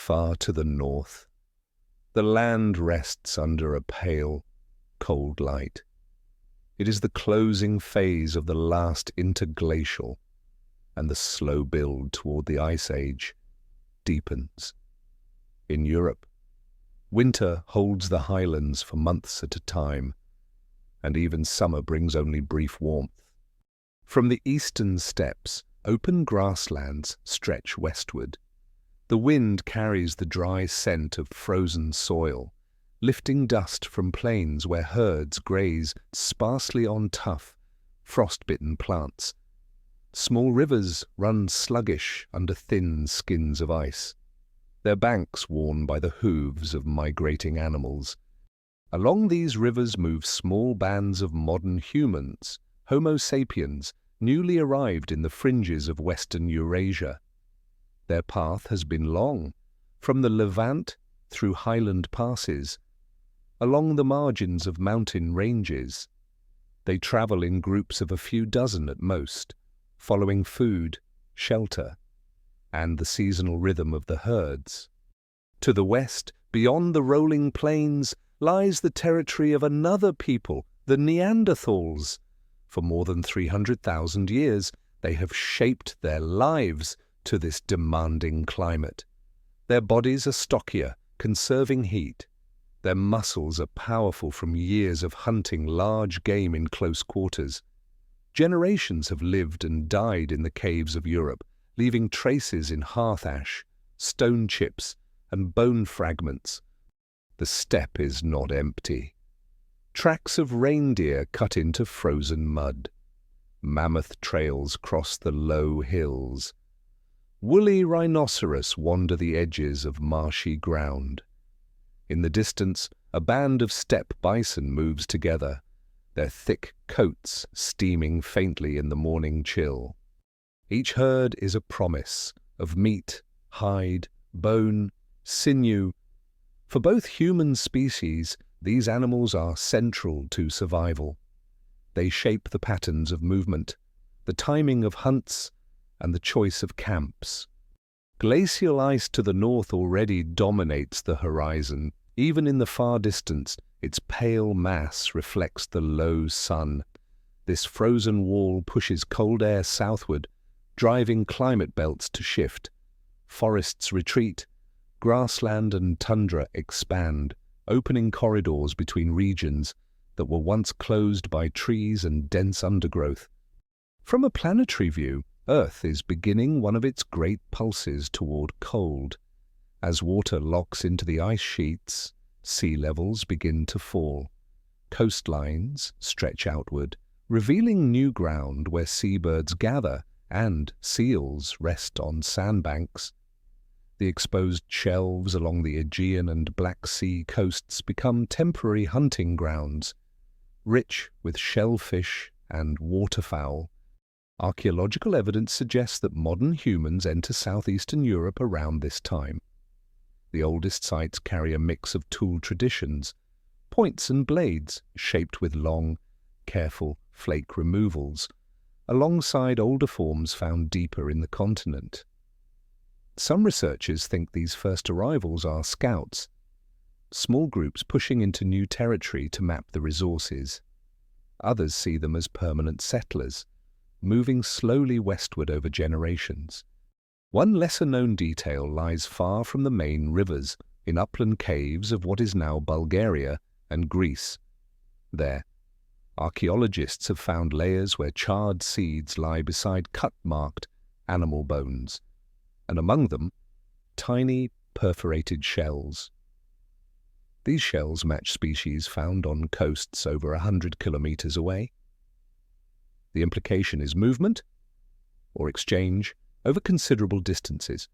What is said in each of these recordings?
Far to the north, the land rests under a pale, cold light. It is the closing phase of the last interglacial, and the slow build toward the Ice Age deepens. In Europe, winter holds the highlands for months at a time, and even summer brings only brief warmth. From the eastern steppes, open grasslands stretch westward. The wind carries the dry scent of frozen soil, lifting dust from plains where herds graze sparsely on tough, frost-bitten plants. Small rivers run sluggish under thin skins of ice, their banks worn by the hooves of migrating animals. Along these rivers move small bands of modern humans, Homo sapiens, newly arrived in the fringes of Western Eurasia. Their path has been long, from the Levant through highland passes, along the margins of mountain ranges. They travel in groups of a few dozen at most, following food, shelter, and the seasonal rhythm of the herds. To the west, beyond the rolling plains, lies the territory of another people, the Neanderthals. For more than 300,000 years, they have shaped their lives to this demanding climate. Their bodies are stockier, conserving heat. Their muscles are powerful from years of hunting large game in close quarters. Generations have lived and died in the caves of Europe, leaving traces in hearth ash, stone chips, and bone fragments. The steppe is not empty. Tracks of reindeer cut into frozen mud. Mammoth trails cross the low hills. Woolly rhinoceros wander the edges of marshy ground. In the distance, a band of steppe bison moves together, their thick coats steaming faintly in the morning chill. Each herd is a promise of meat, hide, bone, sinew. For both human species, these animals are central to survival. They shape the patterns of movement, the timing of hunts, and the choice of camps. Glacial ice to the north already dominates the horizon. Even in the far distance, its pale mass reflects the low sun. This frozen wall pushes cold air southward, driving climate belts to shift. Forests retreat, grassland and tundra expand, opening corridors between regions that were once closed by trees and dense undergrowth. From a planetary view, Earth is beginning one of its great pulses toward cold. As water locks into the ice sheets, sea levels begin to fall. Coastlines stretch outward, revealing new ground where seabirds gather and seals rest on sandbanks. The exposed shelves along the Aegean and Black Sea coasts become temporary hunting grounds, rich with shellfish and waterfowl. Archaeological evidence suggests that modern humans enter southeastern Europe around this time. The oldest sites carry a mix of tool traditions, points and blades shaped with long, careful flake removals, alongside older forms found deeper in the continent. Some researchers think these first arrivals are scouts, small groups pushing into new territory to map the resources. Others see them as permanent settlers, moving slowly westward over generations. One lesser-known detail lies far from the main rivers, in upland caves of what is now Bulgaria and Greece. There, archaeologists have found layers where charred seeds lie beside cut-marked animal bones, and among them, tiny perforated shells. These shells match species found on coasts over 100 kilometers away. The implication is movement, or exchange, over considerable distances.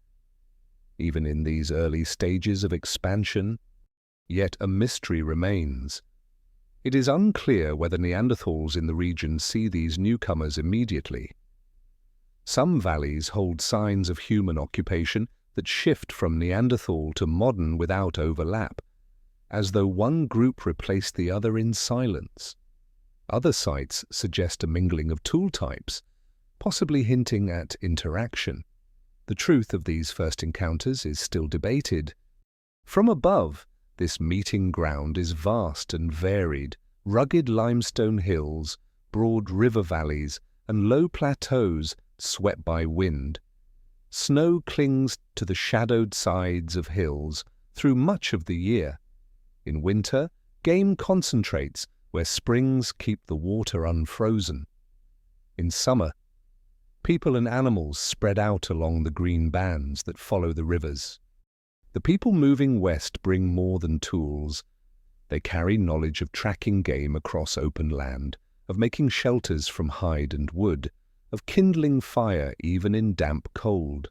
Even in these early stages of expansion, yet a mystery remains. It is unclear whether Neanderthals in the region see these newcomers immediately. Some valleys hold signs of human occupation that shift from Neanderthal to modern without overlap, as though one group replaced the other in silence. Other sites suggest a mingling of tool types, possibly hinting at interaction. The truth of these first encounters is still debated. From above, this meeting ground is vast and varied, rugged limestone hills, broad river valleys, and low plateaus swept by wind. Snow clings to the shadowed sides of hills through much of the year. In winter, game concentrates where springs keep the water unfrozen. In summer, people and animals spread out along the green bands that follow the rivers. The people moving west bring more than tools. They carry knowledge of tracking game across open land, of making shelters from hide and wood, of kindling fire even in damp cold.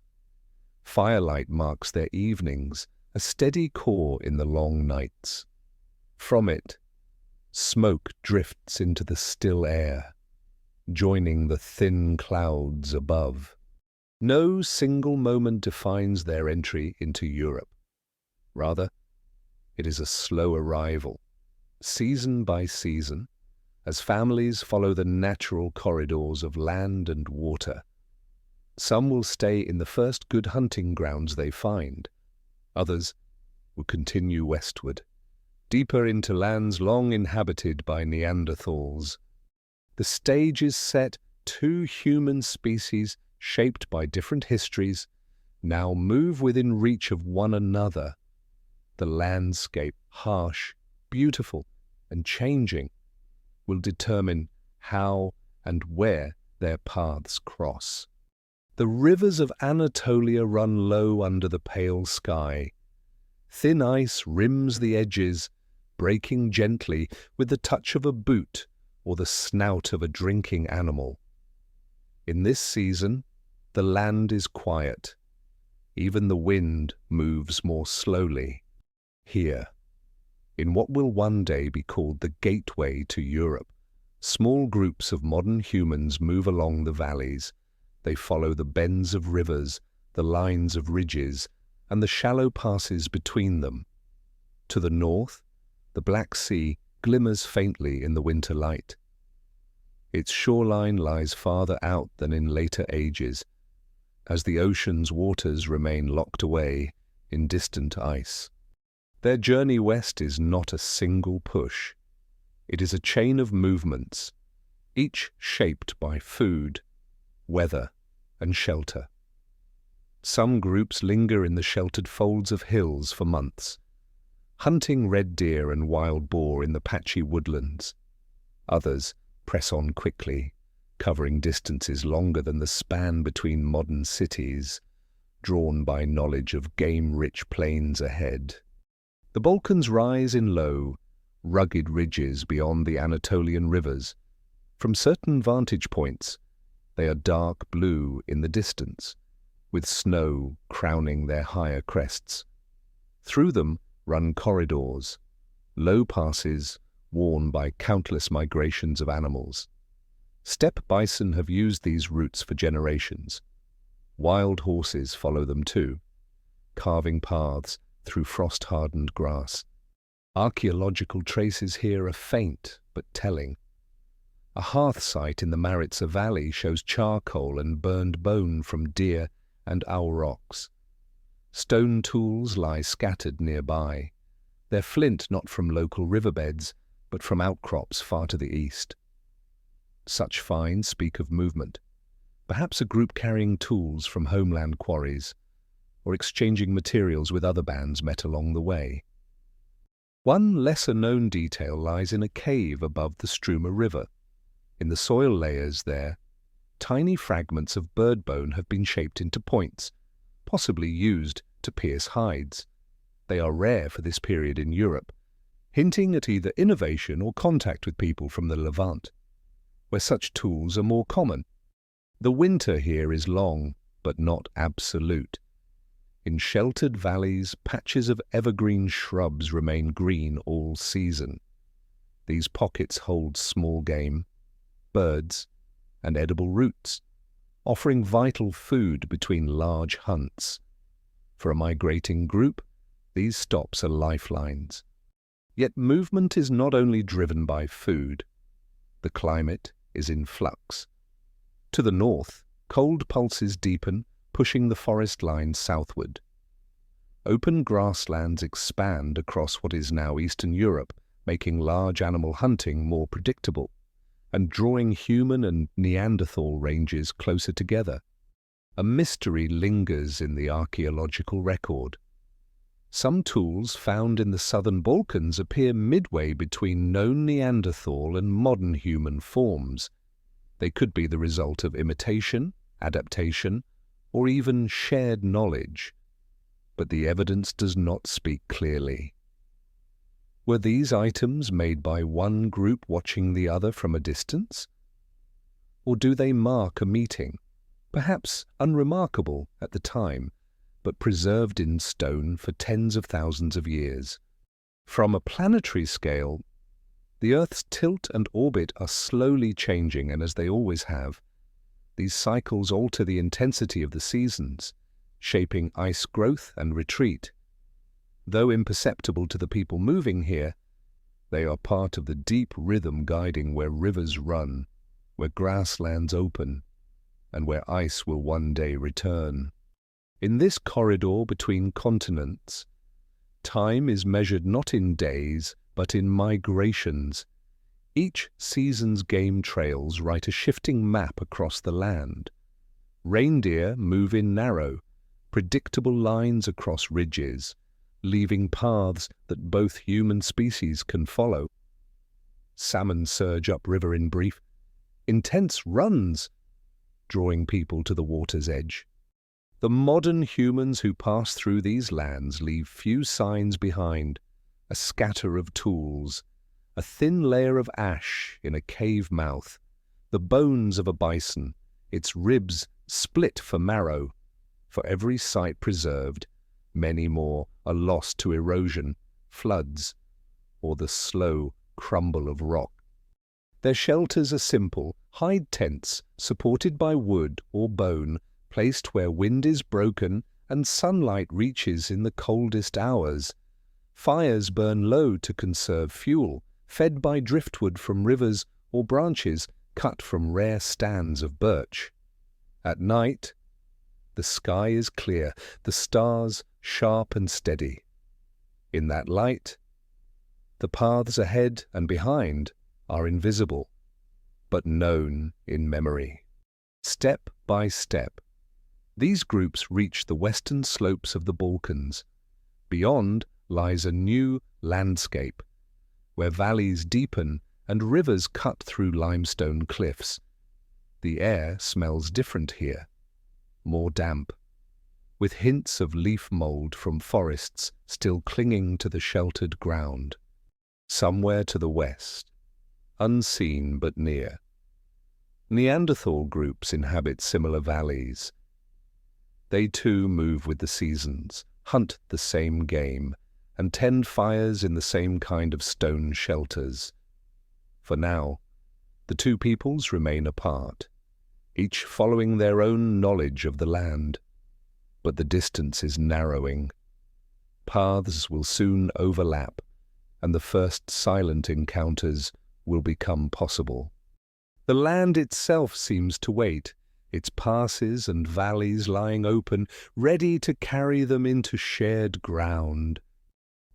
Firelight marks their evenings, a steady core in the long nights. From it, smoke drifts into the still air, joining the thin clouds above. No single moment defines their entry into Europe. Rather, it is a slow arrival, season by season, as families follow the natural corridors of land and water. Some will stay in the first good hunting grounds they find. Others will continue westward, deeper into lands long inhabited by Neanderthals. The stage is set. Two human species, shaped by different histories, now move within reach of one another. The landscape, harsh, beautiful, and changing, will determine how and where their paths cross. The rivers of Anatolia run low under the pale sky. Thin ice rims the edges, breaking gently with the touch of a boot or the snout of a drinking animal. In this season, the land is quiet. Even the wind moves more slowly. Here, in what will one day be called the gateway to Europe, small groups of modern humans move along the valleys. They follow the bends of rivers, the lines of ridges, and the shallow passes between them. To the north, the Black Sea glimmers faintly in the winter light. Its shoreline lies farther out than in later ages, as the ocean's waters remain locked away in distant ice. Their journey west is not a single push. It is a chain of movements, each shaped by food, weather, and shelter. Some groups linger in the sheltered folds of hills for months, hunting red deer and wild boar in the patchy woodlands. Others press on quickly, covering distances longer than the span between modern cities, drawn by knowledge of game-rich plains ahead. The Balkans rise in low, rugged ridges beyond the Anatolian rivers. From certain vantage points, they are dark blue in the distance, with snow crowning their higher crests. Through them run corridors, low passes worn by countless migrations of animals. Steppe bison have used these routes for generations. Wild horses follow them too, carving paths through frost-hardened grass. Archaeological traces here are faint but telling. A hearth site in the Maritsa Valley shows charcoal and burned bone from deer and aurochs. Stone tools lie scattered nearby, their flint not from local riverbeds, but from outcrops far to the east. Such finds speak of movement, perhaps a group carrying tools from homeland quarries, or exchanging materials with other bands met along the way. One lesser-known detail lies in a cave above the Struma River. In the soil layers there, tiny fragments of bird bone have been shaped into points, possibly used to pierce hides. They are rare for this period in Europe, hinting at either innovation or contact with people from the Levant, where such tools are more common. The winter here is long, but not absolute. In sheltered valleys, patches of evergreen shrubs remain green all season. These pockets hold small game, birds, and edible roots, offering vital food between large hunts. For a migrating group, these stops are lifelines. Yet movement is not only driven by food. The climate is in flux. To the north, cold pulses deepen, pushing the forest line southward. Open grasslands expand across what is now Eastern Europe, making large animal hunting more predictable, and drawing human and Neanderthal ranges closer together. A mystery lingers in the archaeological record. Some tools found in the southern Balkans appear midway between known Neanderthal and modern human forms. They could be the result of imitation, adaptation, or even shared knowledge, but the evidence does not speak clearly. Were these items made by one group watching the other from a distance? Or do they mark a meeting, perhaps unremarkable at the time, but preserved in stone for tens of thousands of years? From a planetary scale, the Earth's tilt and orbit are slowly changing, and as they always have, these cycles alter the intensity of the seasons, shaping ice growth and retreat. Though imperceptible to the people moving here, they are part of the deep rhythm guiding where rivers run, where grasslands open, and where ice will one day return. In this corridor between continents, time is measured not in days, but in migrations. Each season's game trails write a shifting map across the land. Reindeer move in narrow, predictable lines across ridges, leaving paths that both human species can follow. Salmon surge upriver in brief, intense runs, drawing people to the water's edge. The modern humans who pass through these lands leave few signs behind: a scatter of tools, a thin layer of ash in a cave mouth, the bones of a bison, its ribs split for marrow. For every site preserved, many more are lost to erosion, floods, or the slow crumble of rock. Their shelters are simple, hide tents supported by wood or bone, placed where wind is broken and sunlight reaches in the coldest hours. Fires burn low to conserve fuel, fed by driftwood from rivers or branches cut from rare stands of birch. At night, the sky is clear, the stars sharp and steady. In that light, the paths ahead and behind are invisible, but known in memory. Step by step, these groups reach the western slopes of the Balkans. Beyond lies a new landscape, where valleys deepen and rivers cut through limestone cliffs. The air smells different here, more damp, with hints of leaf mold from forests still clinging to the sheltered ground. Somewhere to the west, unseen but near, Neanderthal groups inhabit similar valleys. They too move with the seasons, hunt the same game, and tend fires in the same kind of stone shelters. For now, the two peoples remain apart, each following their own knowledge of the land. But the distance is narrowing. Paths will soon overlap, and the first silent encounters will become possible. The land itself seems to wait, its passes and valleys lying open, ready to carry them into shared ground.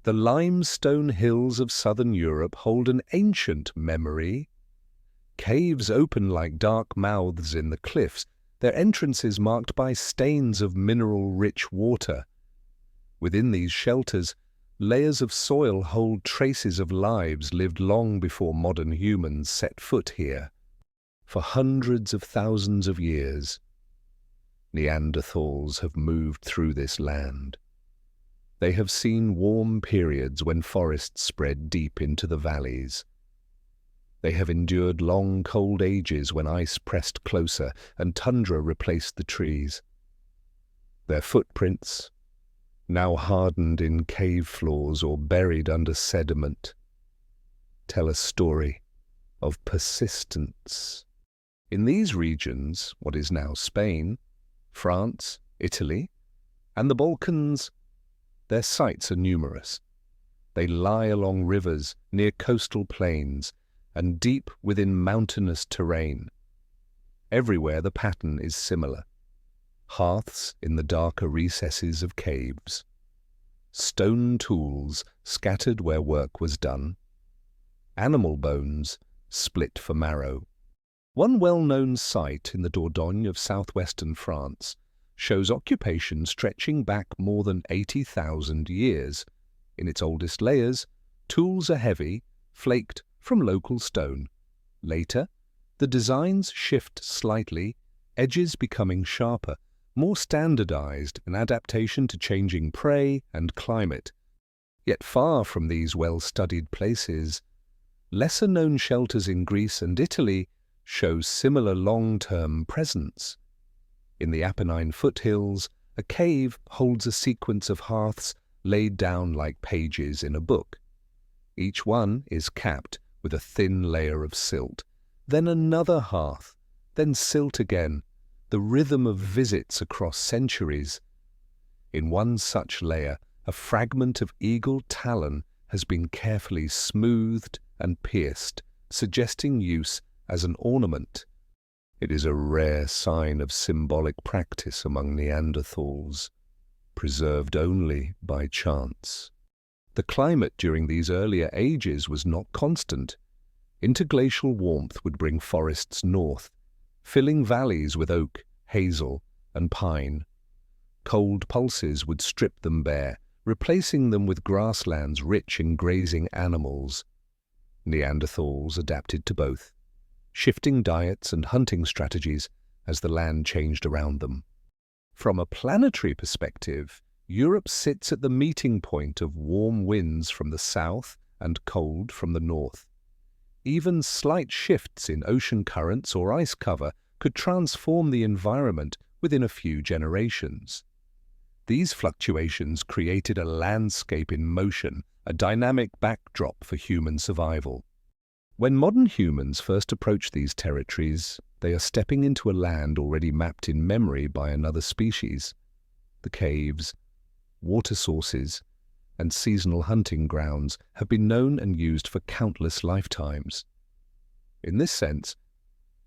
The limestone hills of southern Europe hold an ancient memory. Caves open like dark mouths in the cliffs, their entrances marked by stains of mineral-rich water. Within these shelters, layers of soil hold traces of lives lived long before modern humans set foot here. For hundreds of thousands of years, Neanderthals have moved through this land. They have seen warm periods when forests spread deep into the valleys. They have endured long cold ages when ice pressed closer and tundra replaced the trees. Their footprints, now hardened in cave floors or buried under sediment, tell a story of persistence. In these regions, what is now Spain, France, Italy, and the Balkans, their sites are numerous. They lie along rivers, near coastal plains, and deep within mountainous terrain. Everywhere the pattern is similar. hearths in the darker recesses of caves, stone tools scattered where work was done, animal bones split for marrow. One well-known site in the Dordogne of southwestern France shows occupation stretching back more than 80,000 years. In its oldest layers, tools are heavy, flaked from local stone. Later, the designs shift slightly, edges becoming sharper, more standardized, an adaptation to changing prey and climate. Yet far from these well-studied places, lesser-known shelters in Greece and Italy show similar long-term presence. In the Apennine foothills, a cave holds a sequence of hearths laid down like pages in a book. Each one is capped with a thin layer of silt, then another hearth, then silt again, the rhythm of visits across centuries. In one such layer, a fragment of eagle talon has been carefully smoothed and pierced, suggesting use as an ornament. It is a rare sign of symbolic practice among Neanderthals, preserved only by chance. The climate during these earlier ages was not constant. Interglacial warmth would bring forests north, filling valleys with oak, hazel, and pine. Cold pulses would strip them bare, replacing them with grasslands rich in grazing animals. Neanderthals adapted to both, shifting diets and hunting strategies as the land changed around them. From a planetary perspective, Europe sits at the meeting point of warm winds from the south and cold from the north. Even slight shifts in ocean currents or ice cover could transform the environment within a few generations. These fluctuations created a landscape in motion, a dynamic backdrop for human survival. When modern humans first approach these territories, they are stepping into a land already mapped in memory by another species. The caves, water sources, and seasonal hunting grounds have been known and used for countless lifetimes. In this sense,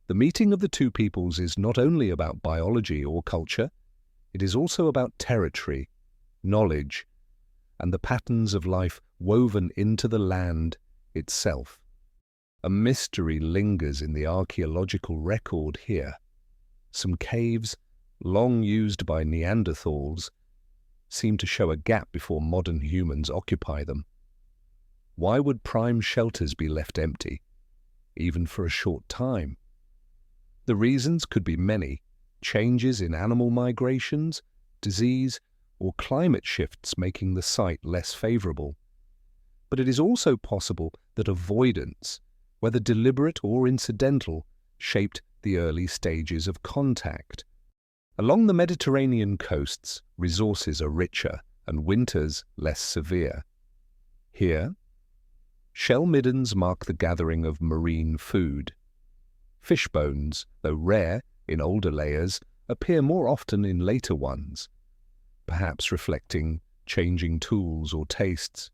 the meeting of the two peoples is not only about biology or culture, it is also about territory, knowledge, and the patterns of life woven into the land itself. A mystery lingers in the archaeological record here. Some caves, long used by Neanderthals, seem to show a gap before modern humans occupy them. Why would prime shelters be left empty, even for a short time? The reasons could be many: changes in animal migrations, disease, or climate shifts making the site less favorable. But it is also possible that avoidance, whether deliberate or incidental, shaped the early stages of contact. Along the Mediterranean coasts, resources are richer and winters less severe. Here, shell middens mark the gathering of marine food. Fish bones, though rare in older layers, appear more often in later ones, perhaps reflecting changing tools or tastes.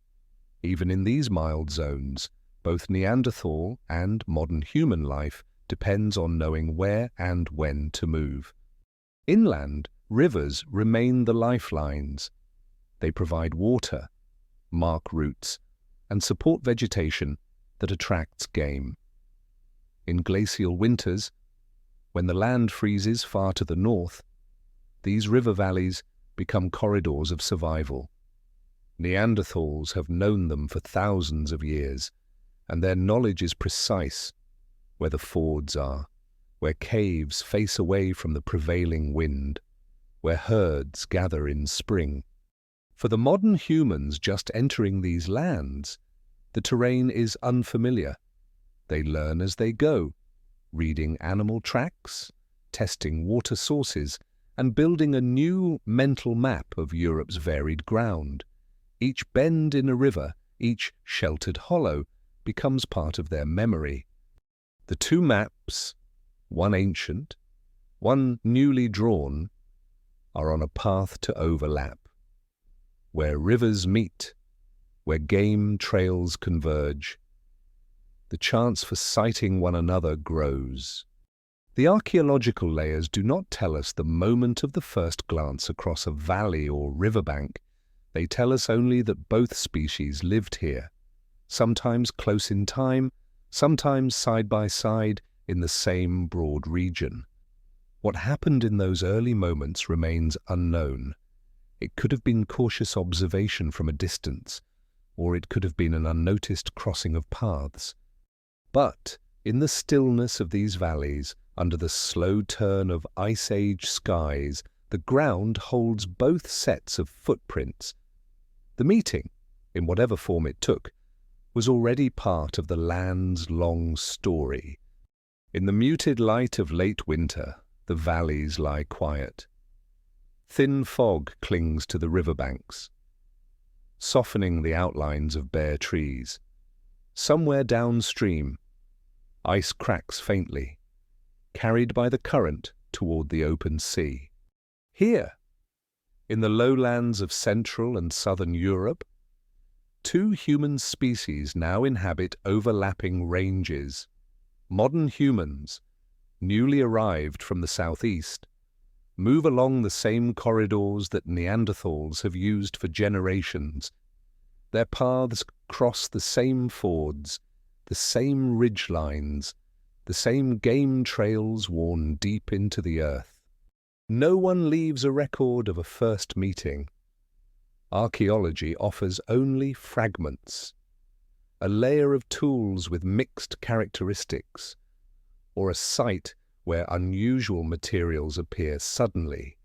Even in these mild zones, both Neanderthal and modern human life depends on knowing where and when to move. Inland, rivers remain the lifelines. They provide water, mark routes, and support vegetation that attracts game. In glacial winters, when the land freezes far to the north, these river valleys become corridors of survival. Neanderthals have known them for thousands of years, and their knowledge is precise: where the fords are, where caves face away from the prevailing wind, where herds gather in spring. For the modern humans just entering these lands, the terrain is unfamiliar. They learn as they go, reading animal tracks, testing water sources, and building a new mental map of Europe's varied ground. Each bend in a river, each sheltered hollow, becomes part of their memory. The two maps, one ancient, one newly drawn, are on a path to overlap. Where rivers meet, where game trails converge, the chance for sighting one another grows. The archaeological layers do not tell us the moment of the first glance across a valley or riverbank. They tell us only that both species lived here, sometimes close in time, sometimes side by side in the same broad region. What happened in those early moments remains unknown. It could have been cautious observation from a distance, or it could have been an unnoticed crossing of paths. But in the stillness of these valleys, under the slow turn of Ice Age skies, the ground holds both sets of footprints. The meeting, in whatever form it took, was already part of the land's long story. In the muted light of late winter, the valleys lie quiet. Thin fog clings to the riverbanks, softening the outlines of bare trees. Somewhere downstream, ice cracks faintly, carried by the current toward the open sea. Here, in the lowlands of Central and Southern Europe, two human species now inhabit overlapping ranges. Modern humans, newly arrived from the southeast, move along the same corridors that Neanderthals have used for generations. Their paths cross the same fords, the same ridgelines, the same game trails worn deep into the earth. No one leaves a record of a first meeting. Archaeology offers only fragments, a layer of tools with mixed characteristics, or a site where unusual materials appear suddenly.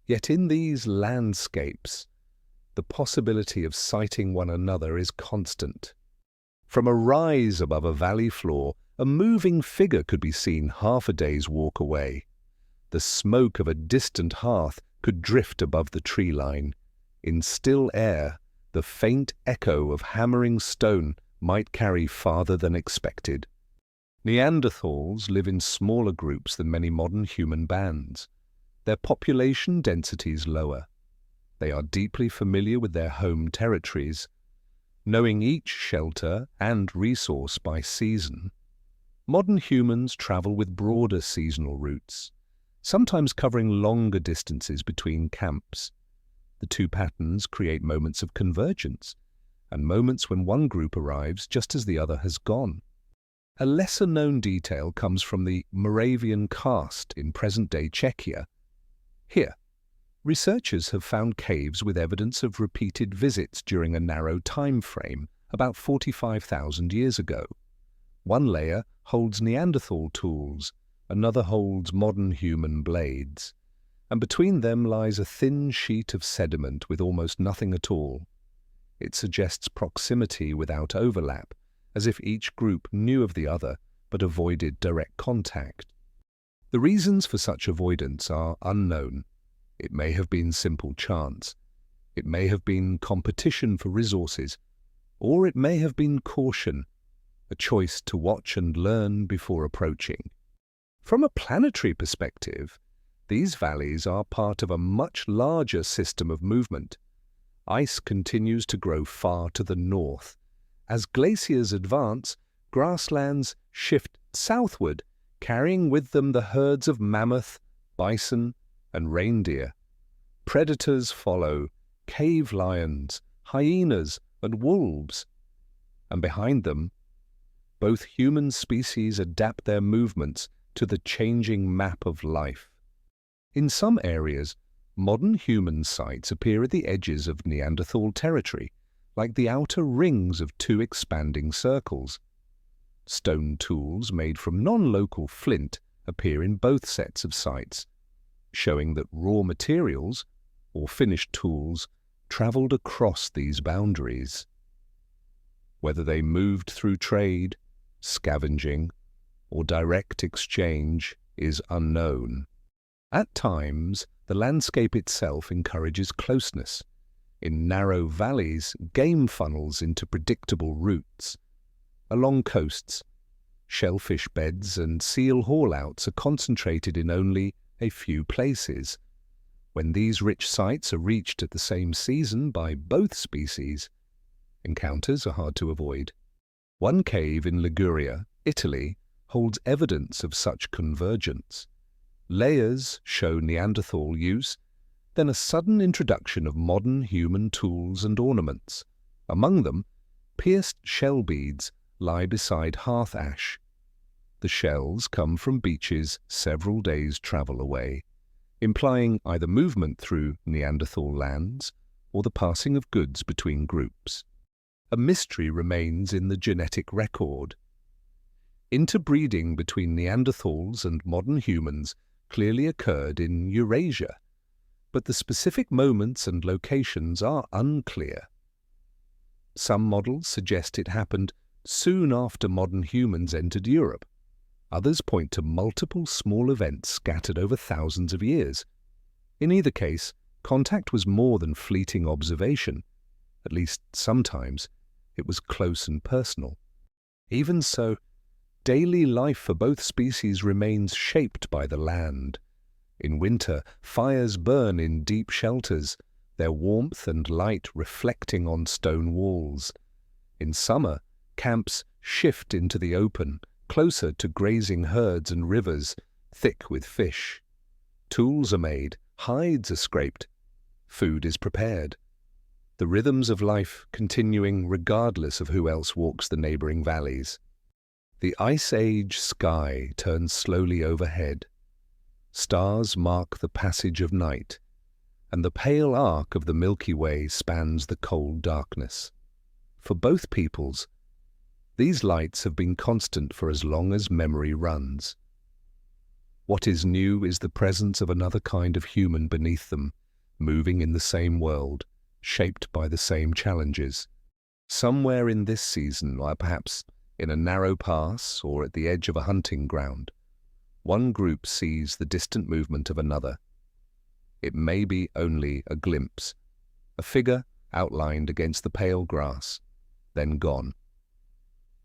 Yet in these landscapes, the possibility of sighting one another is constant. From a rise above a valley floor, a moving figure could be seen half a day's walk away. The smoke of a distant hearth could drift above the tree line. In still air, the faint echo of hammering stone might carry farther than expected. Neanderthals live in smaller groups than many modern human bands. Their population density is lower. They are deeply familiar with their home territories, knowing each shelter and resource by season. Modern humans travel with broader seasonal routes, sometimes covering longer distances between camps. The two patterns create moments of convergence, and moments when one group arrives just as the other has gone. A lesser-known detail comes from the Moravian karst in present-day Czechia. Here, researchers have found caves with evidence of repeated visits during a narrow time frame, about 45,000 years ago. One layer holds Neanderthal tools, another holds modern human blades, and between them lies a thin sheet of sediment with almost nothing at all. It suggests proximity without overlap, as if each group knew of the other but avoided direct contact. The reasons for such avoidance are unknown. It may have been simple chance, it may have been competition for resources, or it may have been caution, a choice to watch and learn before approaching. From a planetary perspective, these valleys are part of a much larger system of movement. Ice continues to grow far to the north. As glaciers advance, grasslands shift southward, carrying with them the herds of mammoth, bison, and reindeer. Predators follow, cave lions, hyenas, and wolves. And behind them, both human species adapt their movements to the changing map of life. In some areas, modern human sites appear at the edges of Neanderthal territory, like the outer rings of two expanding circles. Stone tools made from non-local flint appear in both sets of sites, showing that raw materials, or finished tools, travelled across these boundaries. Whether they moved through trade, scavenging, or direct exchange is unknown. At times, the landscape itself encourages closeness. In narrow valleys, game funnels into predictable routes. Along coasts, shellfish beds and seal haulouts are concentrated in only a few places. When these rich sites are reached at the same season by both species, encounters are hard to avoid. One cave in Liguria, Italy, holds evidence of such convergence. Layers show Neanderthal use, then a sudden introduction of modern human tools and ornaments. Among them, pierced shell beads lie beside hearth ash. The shells come from beaches several days' travel away, implying either movement through Neanderthal lands or the passing of goods between groups. A mystery remains in the genetic record. Interbreeding between Neanderthals and modern humans clearly occurred in Eurasia, but the specific moments and locations are unclear. Some models suggest it happened soon after modern humans entered Europe. Others point to multiple small events scattered over thousands of years. In either case, contact was more than fleeting observation. At least sometimes it was close and personal. Even so, daily life for both species remains shaped by the land. In winter, fires burn in deep shelters, their warmth and light reflecting on stone walls. In summer, camps shift into the open, closer to grazing herds and rivers, thick with fish. Tools are made, hides are scraped, food is prepared. The rhythms of life continuing regardless of who else walks the neighboring valleys. The Ice Age sky turns slowly overhead. Stars mark the passage of night, and the pale arc of the Milky Way spans the cold darkness. For both peoples, these lights have been constant for as long as memory runs. What is new is the presence of another kind of human beneath them, moving in the same world, shaped by the same challenges. Somewhere in this season, or perhaps in a narrow pass or at the edge of a hunting ground, one group sees the distant movement of another. It may be only a glimpse, a figure outlined against the pale grass, then gone.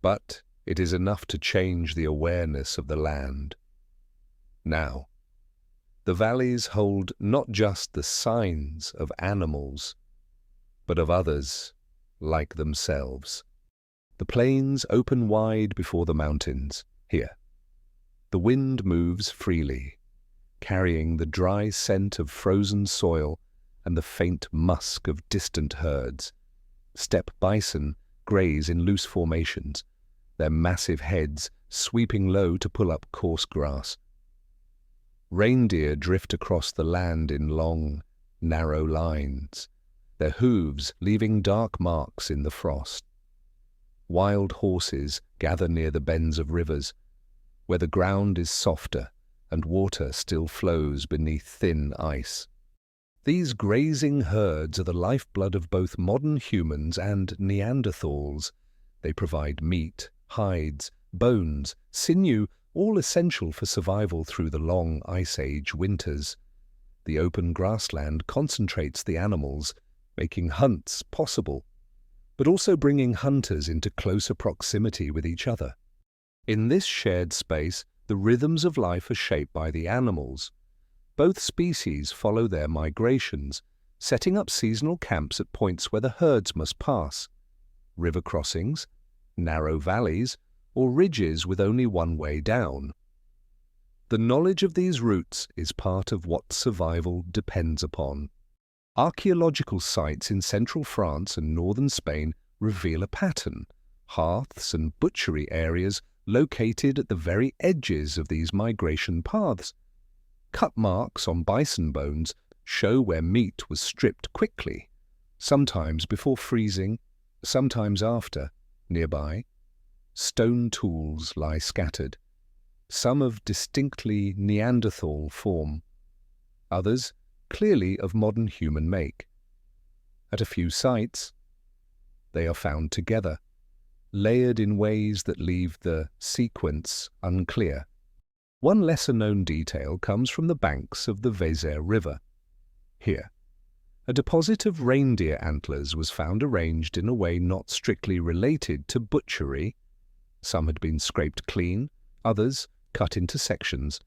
But it is enough to change the awareness of the land. Now, the valleys hold not just the signs of animals, but of others like themselves. The plains open wide before the mountains. Here, the wind moves freely, carrying the dry scent of frozen soil and the faint musk of distant herds. Steppe bison graze in loose formations, their massive heads sweeping low to pull up coarse grass. Reindeer drift across the land in long, narrow lines, their hooves leaving dark marks in the frost. Wild horses gather near the bends of rivers, where the ground is softer and water still flows beneath thin ice. These grazing herds are the lifeblood of both modern humans and Neanderthals. They provide meat, hides, bones, sinew, all essential for survival through the long Ice Age winters. The open grassland concentrates the animals, making hunts possible, but also bringing hunters into closer proximity with each other. In this shared space, the rhythms of life are shaped by the animals. Both species follow their migrations, setting up seasonal camps at points where the herds must pass. River crossings, narrow valleys, or ridges with only one way down. The knowledge of these routes is part of what survival depends upon. Archaeological sites in central France and northern Spain reveal a pattern: hearths and butchery areas located at the very edges of these migration paths. Cut marks on bison bones show where meat was stripped quickly, sometimes before freezing, sometimes after. Nearby, stone tools lie scattered, some of distinctly Neanderthal form, others clearly of modern human make. At a few sites, they are found together, layered in ways that leave the sequence unclear. One lesser-known detail comes from the banks of the Weser River. Here, a deposit of reindeer antlers was found arranged in a way not strictly related to butchery. Some had been scraped clean, others cut into sections,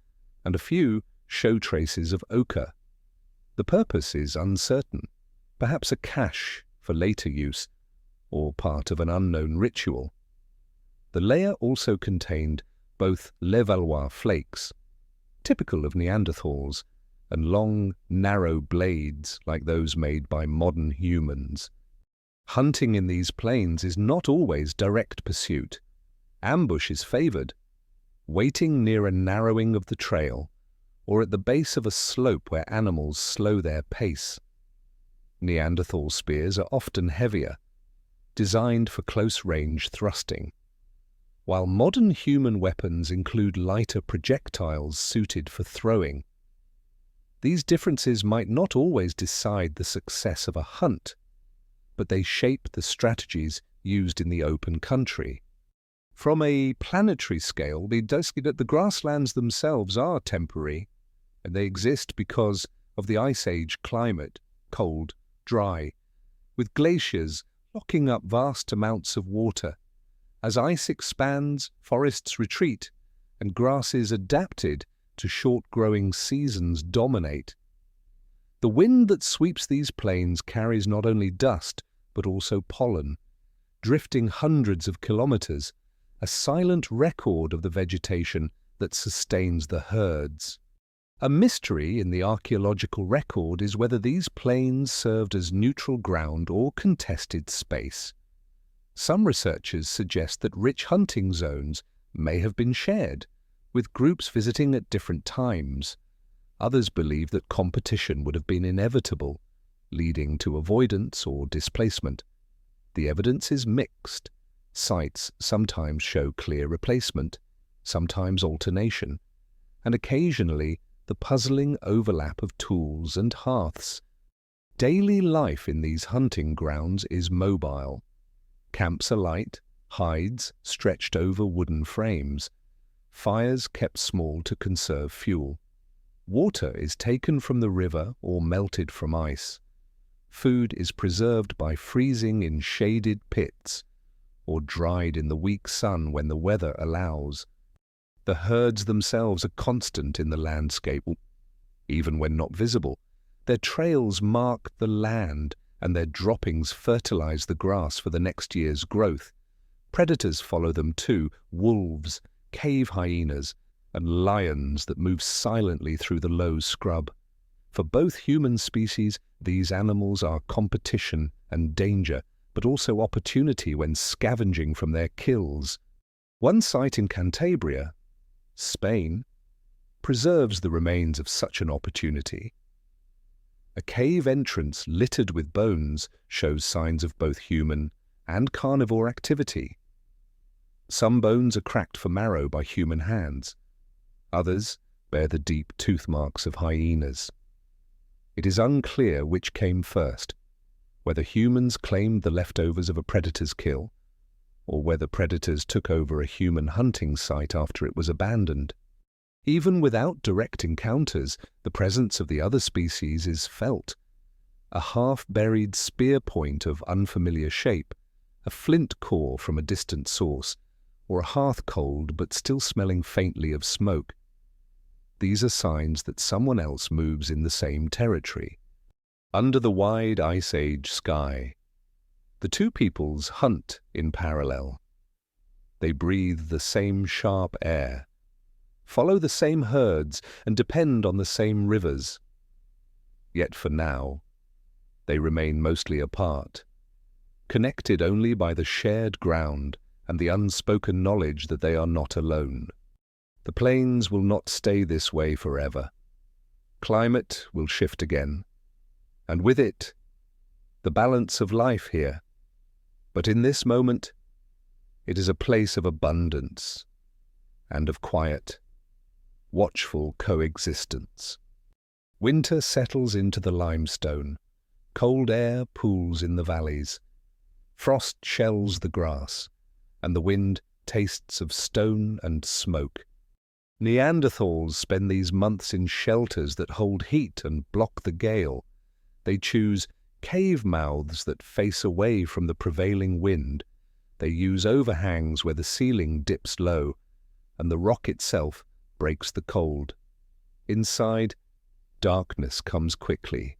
and a few show traces of ochre. The purpose is uncertain, perhaps a cache for later use, or part of an unknown ritual. The layer also contained both Levallois flakes, typical of Neanderthals, and long, narrow blades like those made by modern humans. Hunting in these plains is not always direct pursuit. Ambush is favored, waiting near a narrowing of the trail or at the base of a slope where animals slow their pace. Neanderthal spears are often heavier, designed for close-range thrusting, while modern human weapons include lighter projectiles suited for throwing. These differences might not always decide the success of a hunt, but they shape the strategies used in the open country. From a planetary scale, the grasslands themselves are temporary, and they exist because of the Ice Age climate, cold, dry, with glaciers locking up vast amounts of water. As ice expands, forests retreat, and grasses adapted to short-growing seasons dominate. The wind that sweeps these plains carries not only dust, but also pollen, drifting hundreds of kilometers, a silent record of the vegetation that sustains the herds. A mystery in the archaeological record is whether these plains served as neutral ground or contested space. Some researchers suggest that rich hunting zones may have been shared, with groups visiting at different times. Others believe that competition would have been inevitable, leading to avoidance or displacement. The evidence is mixed. Sites sometimes show clear replacement, sometimes alternation, and occasionally the puzzling overlap of tools and hearths. Daily life in these hunting grounds is mobile. Camps are light, hides stretched over wooden frames, fires kept small to conserve fuel. Water is taken from the river or melted from ice. Food is preserved by freezing in shaded pits or dried in the weak sun when the weather allows. The herds themselves are constant in the landscape, even when not visible. Their trails mark the land, and their droppings fertilize the grass for the next year's growth. Predators follow them too, wolves, cave hyenas, and lions that move silently through the low scrub. For both human species, these animals are competition and danger, but also opportunity when scavenging from their kills. One site in Cantabria, Spain, preserves the remains of such an opportunity. A cave entrance littered with bones shows signs of both human and carnivore activity. Some bones are cracked for marrow by human hands. Others bear the deep tooth marks of hyenas. It is unclear which came first, whether humans claimed the leftovers of a predator's kill, or whether predators took over a human hunting site after it was abandoned. Even without direct encounters, the presence of the other species is felt. A half-buried spear point of unfamiliar shape, a flint core from a distant source, or a hearth cold but still smelling faintly of smoke. These are signs that someone else moves in the same territory. Under the wide Ice Age sky, the two peoples hunt in parallel. They breathe the same sharp air, follow the same herds, and depend on the same rivers. Yet for now, they remain mostly apart, connected only by the shared ground and the unspoken knowledge that they are not alone. The plains will not stay this way forever. Climate will shift again, and with it, the balance of life here. But in this moment, it is a place of abundance and of quiet, watchful coexistence. Winter settles into the limestone, cold air pools in the valleys, frost shells the grass, and the wind tastes of stone and smoke. Neanderthals spend these months in shelters that hold heat and block the gale. They choose cave mouths that face away from the prevailing wind. They use overhangs where the ceiling dips low, and the rock itself breaks the cold. Inside, darkness comes quickly,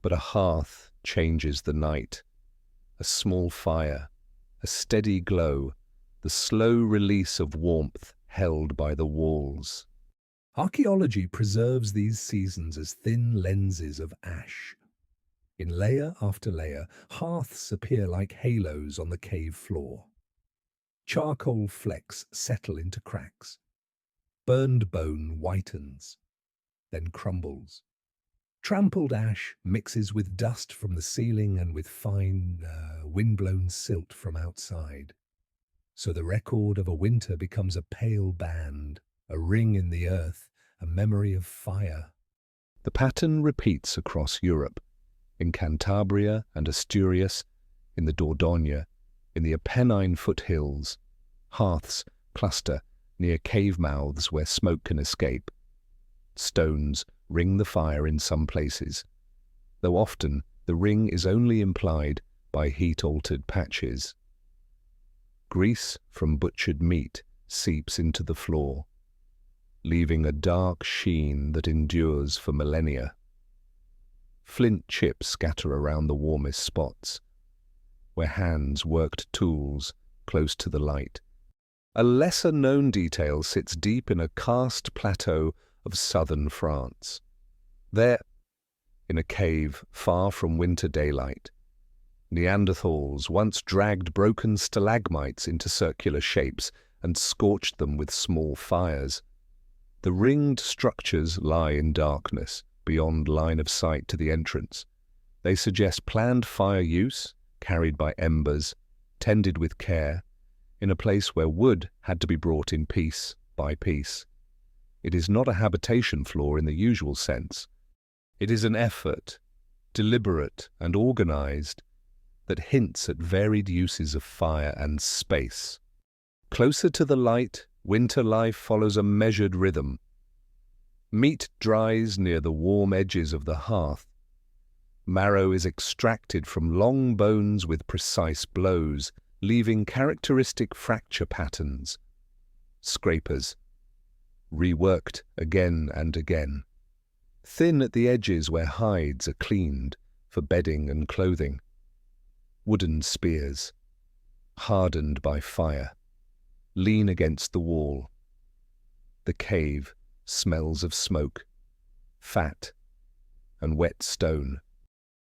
but a hearth changes the night. A small fire, a steady glow, the slow release of warmth held by the walls. Archaeology preserves these seasons as thin lenses of ash. In layer after layer, hearths appear like halos on the cave floor. Charcoal flecks settle into cracks. Burned bone whitens, then crumbles. Trampled ash mixes with dust from the ceiling and with fine, wind-blown silt from outside. So the record of a winter becomes a pale band, a ring in the earth, a memory of fire. The pattern repeats across Europe, in Cantabria and Asturias, in the Dordogne, in the Apennine foothills. Hearths cluster near cave mouths where smoke can escape. Stones ring the fire in some places, though often the ring is only implied by heat-altered patches. Grease from butchered meat seeps into the floor, leaving a dark sheen that endures for millennia. Flint chips scatter around the warmest spots, where hands worked tools close to the light. A lesser-known detail sits deep in a karst plateau of southern France. There, in a cave far from winter daylight, Neanderthals once dragged broken stalagmites into circular shapes and scorched them with small fires. The ringed structures lie in darkness, beyond line of sight to the entrance. They suggest planned fire use, carried by embers, tended with care, in a place where wood had to be brought in piece by piece. It is not a habitation floor in the usual sense. It is an effort, deliberate and organized, that hints at varied uses of fire and space. Closer to the light, winter life follows a measured rhythm. Meat dries near the warm edges of the hearth. Marrow is extracted from long bones with precise blows, leaving characteristic fracture patterns. Scrapers, reworked again and again. Thin at the edges where hides are cleaned for bedding and clothing. Wooden spears, hardened by fire, lean against the wall. The cave smells of smoke, fat, and wet stone.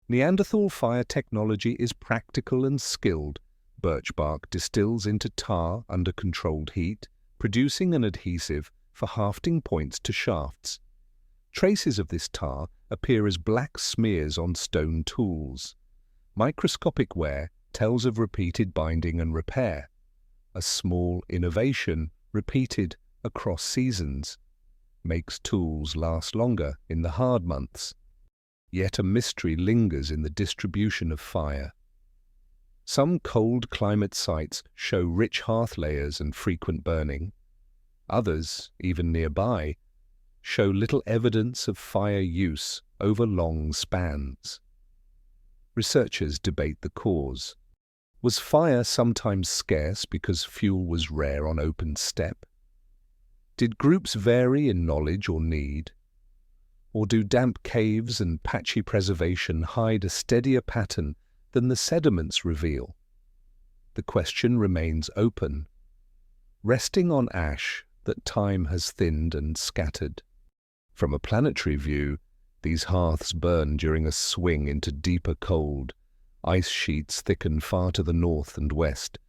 Neanderthal fire technology is practical and skilled. Birch bark distills into tar under controlled heat, producing an adhesive for hafting points to shafts. Traces of this tar appear as black smears on stone tools. Microscopic wear tells of repeated binding and repair, a small innovation repeated across seasons, makes tools last longer in the hard months. Yet a mystery lingers in the distribution of fire. Some cold climate sites show rich hearth layers and frequent burning. Others, even nearby, show little evidence of fire use over long spans. Researchers debate the cause. Was fire sometimes scarce because fuel was rare on open steppe? Did groups vary in knowledge or need? Or do damp caves and patchy preservation hide a steadier pattern than the sediments reveal? The question remains open, resting on ash that time has thinned and scattered. From a planetary view, these hearths burn during a swing into deeper cold. Ice sheets thicken far to the north and west.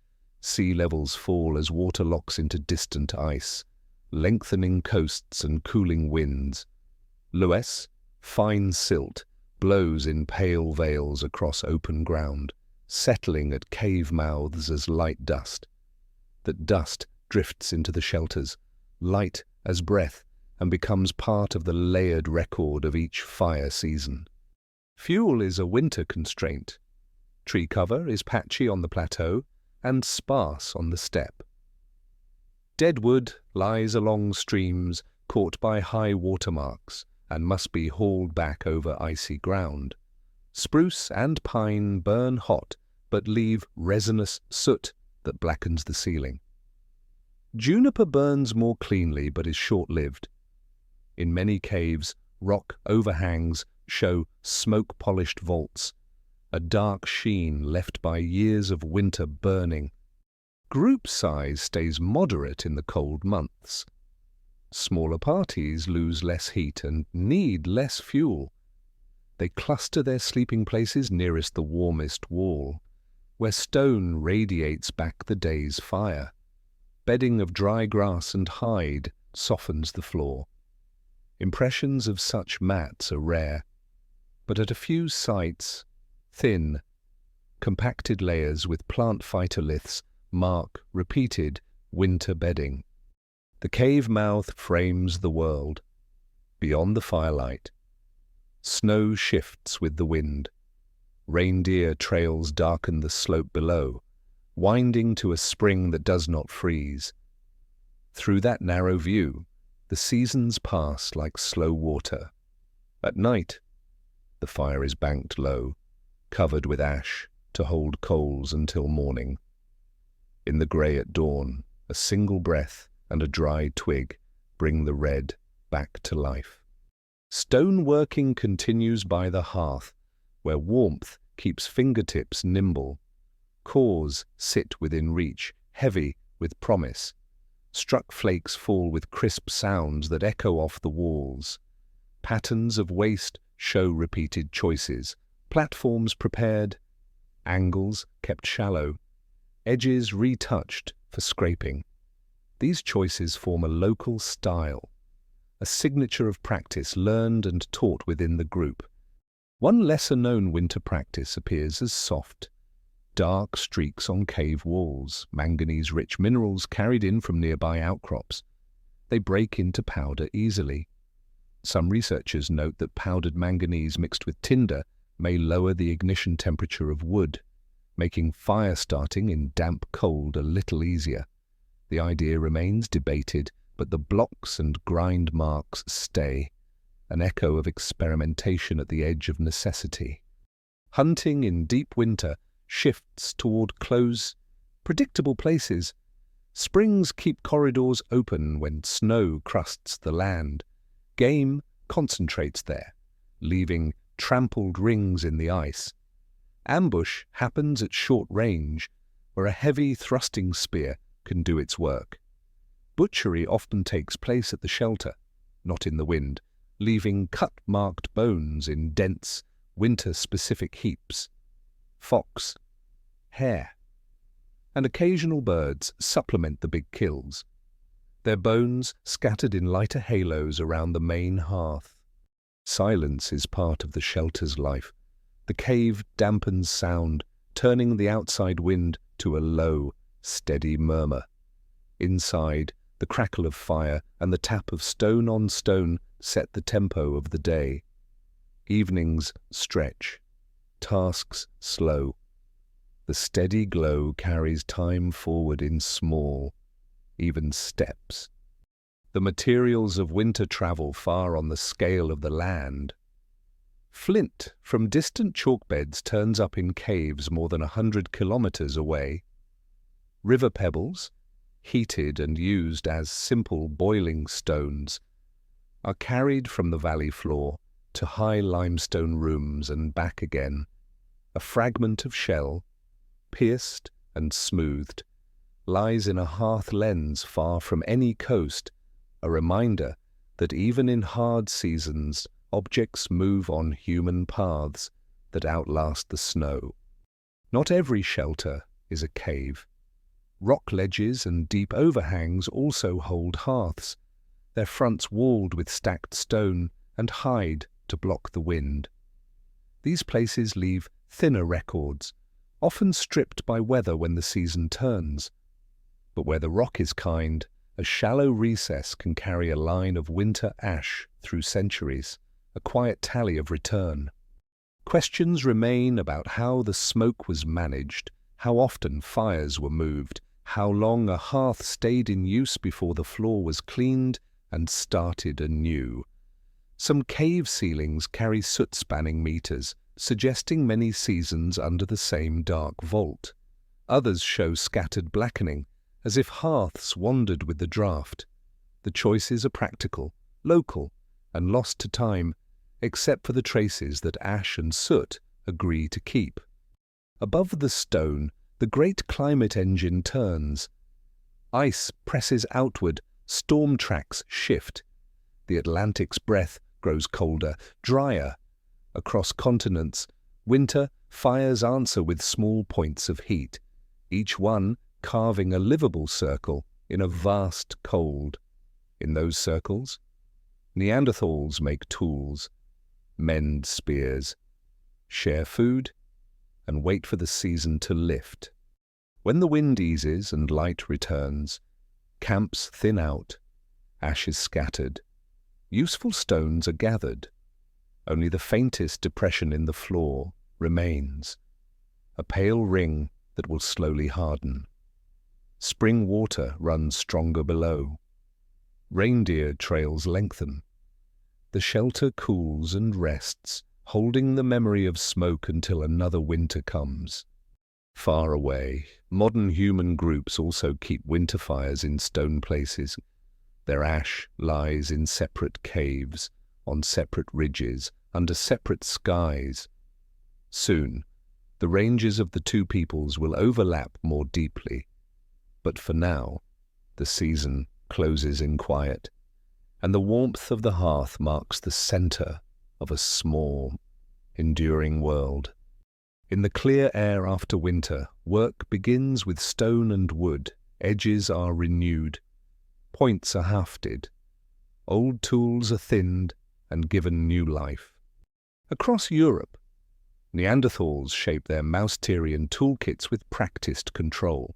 Sea levels fall as water locks into distant ice, lengthening coasts and cooling winds. Loess, fine silt, blows in pale veils across open ground, settling at cave mouths as light dust. That dust drifts into the shelters, light as breath, and becomes part of the layered record of each fire season. Fuel is a winter constraint. Tree cover is patchy on the plateau and sparse on the steppe. Dead wood lies along streams caught by high watermarks and must be hauled back over icy ground. Spruce and pine burn hot but leave resinous soot that blackens the ceiling. Juniper burns more cleanly but is short-lived. In many caves, rock overhangs show smoke-polished vaults, a dark sheen left by years of winter burning. group size stays moderate in the cold months. Smaller parties lose less heat and need less fuel. They cluster their sleeping places nearest the warmest wall, where stone radiates back the day's fire. Bedding of dry grass and hide softens the floor. Impressions of such mats are rare, but at a few sites, thin, compacted layers with plant phytoliths mark repeated winter bedding. The cave mouth frames the world. Beyond the firelight, snow shifts with the wind. Reindeer trails darken the slope below, winding to a spring that does not freeze. Through that narrow view, the seasons pass like slow water. At night, the fire is banked low, covered with ash to hold coals until morning. In the grey at dawn, a single breath and a dry twig bring the red back to life. Stoneworking continues by the hearth, where warmth keeps fingertips nimble. Cores sit within reach, heavy with promise. Struck flakes fall with crisp sounds that echo off the walls. Patterns of waste show repeated choices. Platforms prepared, angles kept shallow, edges retouched for scraping. These choices form a local style, a signature of practice learned and taught within the group. One lesser-known winter practice appears as soft. Dark streaks on cave walls, manganese-rich minerals carried in from nearby outcrops. They break into powder easily. Some researchers note that powdered manganese mixed with tinder may lower the ignition temperature of wood, making fire starting in damp cold a little easier. The idea remains debated, but the blocks and grind marks stay, an echo of experimentation at the edge of necessity. Hunting in deep winter shifts toward close, predictable places. Springs keep corridors open when snow crusts the land. Game concentrates there, leaving trampled rings in the ice. Ambush happens at short range, where a heavy thrusting spear can do its work. Butchery often takes place at the shelter, not in the wind, leaving cut-marked bones in dense, winter-specific heaps. Fox, hare, and occasional birds supplement the big kills, their bones scattered in lighter halos around the main hearth. Silence is part of the shelter's life. The cave dampens sound, turning the outside wind to a low, steady murmur. Inside, the crackle of fire and the tap of stone on stone set the tempo of the day. Evenings stretch, tasks slow. The steady glow carries time forward in small, even steps. The materials of winter travel far on the scale of the land. Flint from distant chalk beds turns up in caves more than 100 kilometers away. River pebbles, heated and used as simple boiling stones, are carried from the valley floor to high limestone rooms and back again. A fragment of shell, pierced and smoothed, lies in a hearth lens far from any coast, a reminder that even in hard seasons, objects move on human paths that outlast the snow. Not every shelter is a cave. Rock ledges and deep overhangs also hold hearths, their fronts walled with stacked stone and hide to block the wind. These places leave thinner records, often stripped by weather when the season turns. But where the rock is kind, a shallow recess can carry a line of winter ash through centuries, a quiet tally of return. Questions remain about how the smoke was managed, how often fires were moved, how long a hearth stayed in use before the floor was cleaned and started anew. Some cave ceilings carry soot-spanning meters, suggesting many seasons under the same dark vault. Others show scattered blackening, as if hearths wandered with the draught. The choices are practical, local, and lost to time, except for the traces that ash and soot agree to keep. Above the stone, The great climate engine turns. Ice presses outward, storm tracks shift. The Atlantic's breath grows colder, drier. Across continents, winter fires answer with small points of heat, each one carving a livable circle in a vast cold. In those circles, Neanderthals make tools, mend spears, share food, and wait for the season to lift. When the wind eases and light returns, camps thin out, ashes scattered, useful stones are gathered. Only the faintest depression in the floor remains, a pale ring that will slowly harden. Spring water runs stronger below. Reindeer trails lengthen. The shelter cools and rests, holding the memory of smoke until another winter comes. Far away, modern human groups also keep winter fires in stone places. Their ash lies in separate caves, on separate ridges, under separate skies. Soon, the ranges of the two peoples will overlap more deeply. But for now, the season closes in quiet, and the warmth of the hearth marks the center of a small, enduring world. In the clear air after winter, work begins with stone and wood. Edges are renewed, points are hafted, old tools are thinned and given new life. Across Europe, Neanderthals shape their Mousterian toolkits with practiced control.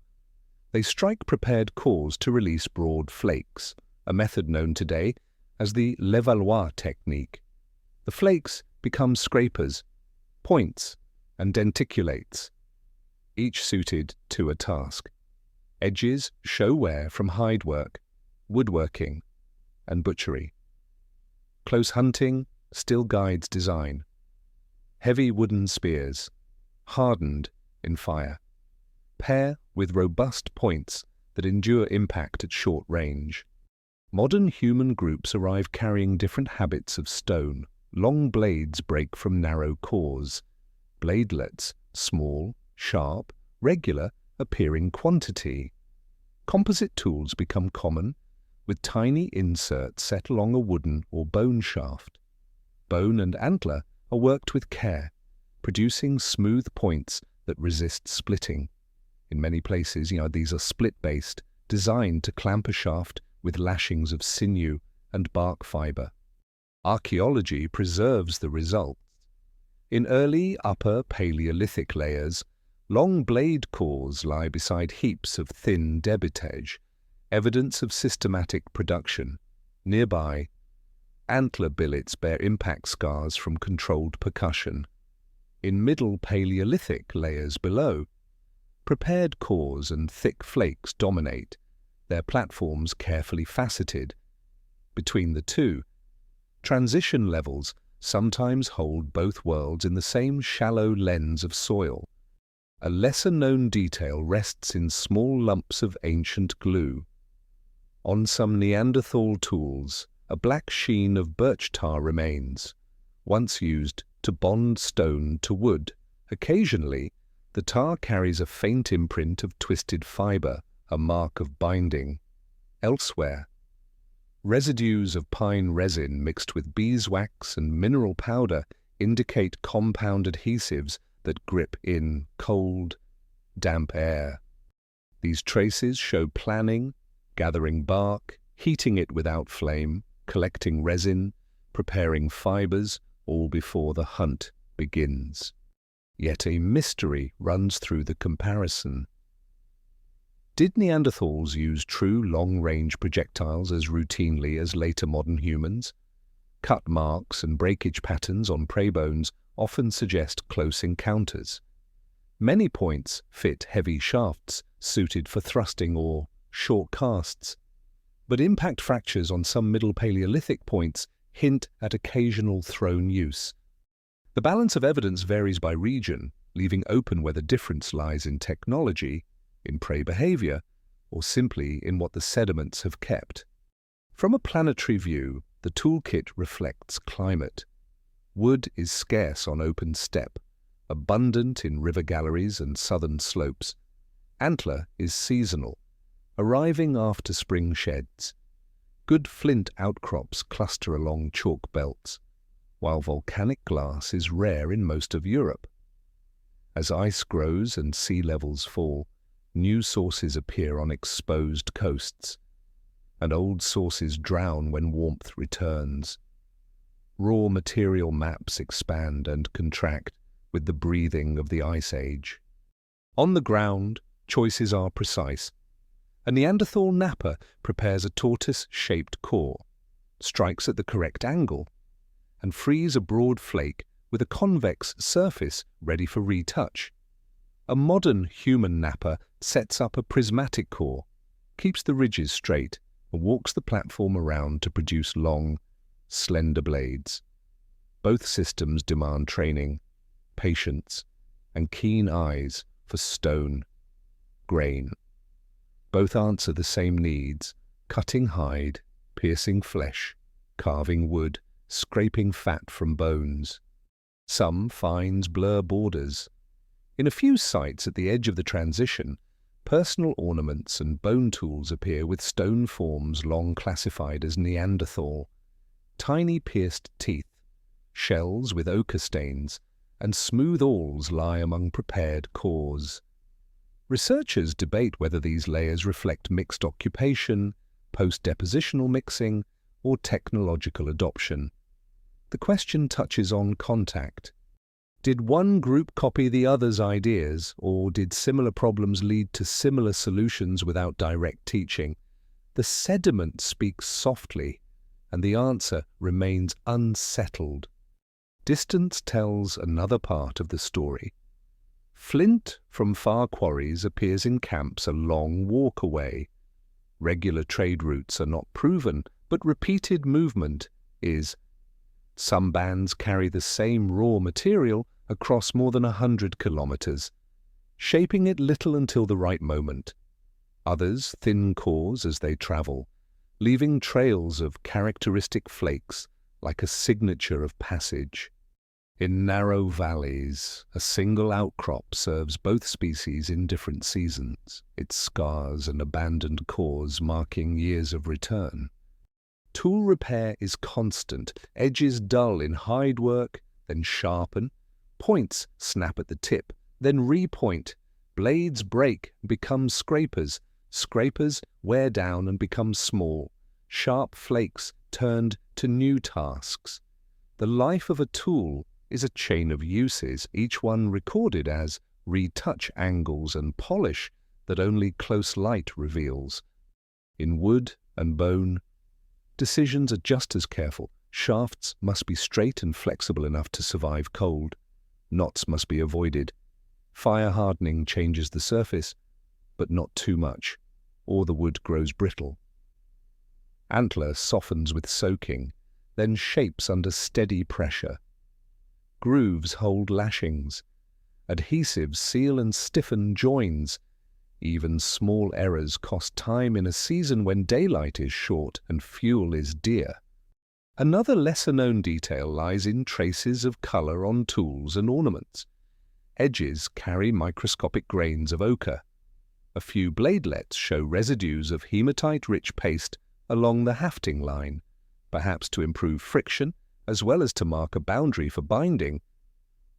They strike prepared cores to release broad flakes, a method known today as the Levallois technique. The flakes become scrapers, points, and denticulates, each suited to a task. Edges show wear from hide work, woodworking, and butchery. Close hunting still guides design. Heavy wooden spears, hardened in fire, pair with robust points that endure impact at short range. Modern human groups arrive carrying different habits of stone. Long blades break from narrow cores. Bladelets, small, sharp, regular, appear in quantity. Composite tools become common, with tiny inserts set along a wooden or bone shaft. Bone and antler are worked with care, producing smooth points that resist splitting. In many places, these are split-based, designed to clamp a shaft with lashings of sinew and bark fiber. Archaeology preserves the results. In early Upper Paleolithic layers, long blade cores lie beside heaps of thin debitage, evidence of systematic production. Nearby, antler billets bear impact scars from controlled percussion. In Middle Paleolithic layers below, prepared cores and thick flakes dominate, their platforms carefully faceted. Between the two, transition levels sometimes hold both worlds in the same shallow lens of soil. A lesser-known detail rests in small lumps of ancient glue. On some Neanderthal tools, a black sheen of birch tar remains, once used to bond stone to wood. Occasionally, the tar carries a faint imprint of twisted fiber, a mark of binding. Elsewhere, residues of pine resin mixed with beeswax and mineral powder indicate compound adhesives that grip in cold, damp air. These traces show planning, gathering bark, heating it without flame, collecting resin, preparing fibers, all before the hunt begins. Yet a mystery runs through the comparison. Did Neanderthals use true long-range projectiles as routinely as later modern humans? Cut marks and breakage patterns on prey bones often suggest close encounters. Many points fit heavy shafts suited for thrusting or short casts, but impact fractures on some Middle Paleolithic points hint at occasional thrown use. The balance of evidence varies by region, leaving open whether difference lies in technology, in prey behavior, or simply in what the sediments have kept. From a planetary view, the toolkit reflects climate. Wood is scarce on open steppe, abundant in river galleries and southern slopes. Antler is seasonal, arriving after spring sheds. Good flint outcrops cluster along chalk belts, while volcanic glass is rare in most of Europe. As ice grows and sea levels fall, new sources appear on exposed coasts, and old sources drown when warmth returns. Raw material maps expand and contract with the breathing of the Ice Age. On the ground, choices are precise. A Neanderthal napper prepares a tortoise-shaped core, strikes at the correct angle, and frees a broad flake with a convex surface ready for retouch. A modern human napper sets up a prismatic core, keeps the ridges straight, and walks the platform around to produce long, slender blades. Both systems demand training, patience, and keen eyes for stone, grain. Both answer the same needs: cutting hide, piercing flesh, carving wood, scraping fat from bones. Some finds blur borders. In a few sites at the edge of the transition, personal ornaments and bone tools appear with stone forms long classified as Neanderthal. Tiny pierced teeth, shells with ochre stains, and smooth awls lie among prepared cores. Researchers debate whether these layers reflect mixed occupation, post-depositional mixing, or technological adoption. The question touches on contact. Did one group copy the other's ideas, or did similar problems lead to similar solutions without direct teaching? The sediment speaks softly, and the answer remains unsettled. Distance tells another part of the story. Flint from far quarries appears in camps a long walk away. Regular trade routes are not proven, but repeated movement is. Some bands carry the same raw material across more than 100 kilometers, shaping it little until the right moment. Others thin cores as they travel, leaving trails of characteristic flakes like a signature of passage. In narrow valleys, a single outcrop serves both species in different seasons, its scars and abandoned cores marking years of return. Tool repair is constant, edges dull in hide work, then sharpen, points snap at the tip, then repoint, blades break and become scrapers, scrapers wear down and become small, sharp flakes turned to new tasks. The life of a tool is a chain of uses, each one recorded as retouch angles and polish that only close light reveals. In wood and bone, decisions are just as careful. Shafts must be straight and flexible enough to survive cold. Knots must be avoided. Fire hardening changes the surface, but not too much, or the wood grows brittle. Antler softens with soaking, then shapes under steady pressure. Grooves hold lashings. Adhesives seal and stiffen joins. Even small errors cost time in a season when daylight is short and fuel is dear. Another lesser-known detail lies in traces of color on tools and ornaments. Edges carry microscopic grains of ochre. A few bladelets show residues of hematite-rich paste along the hafting line, perhaps to improve friction as well as to mark a boundary for binding.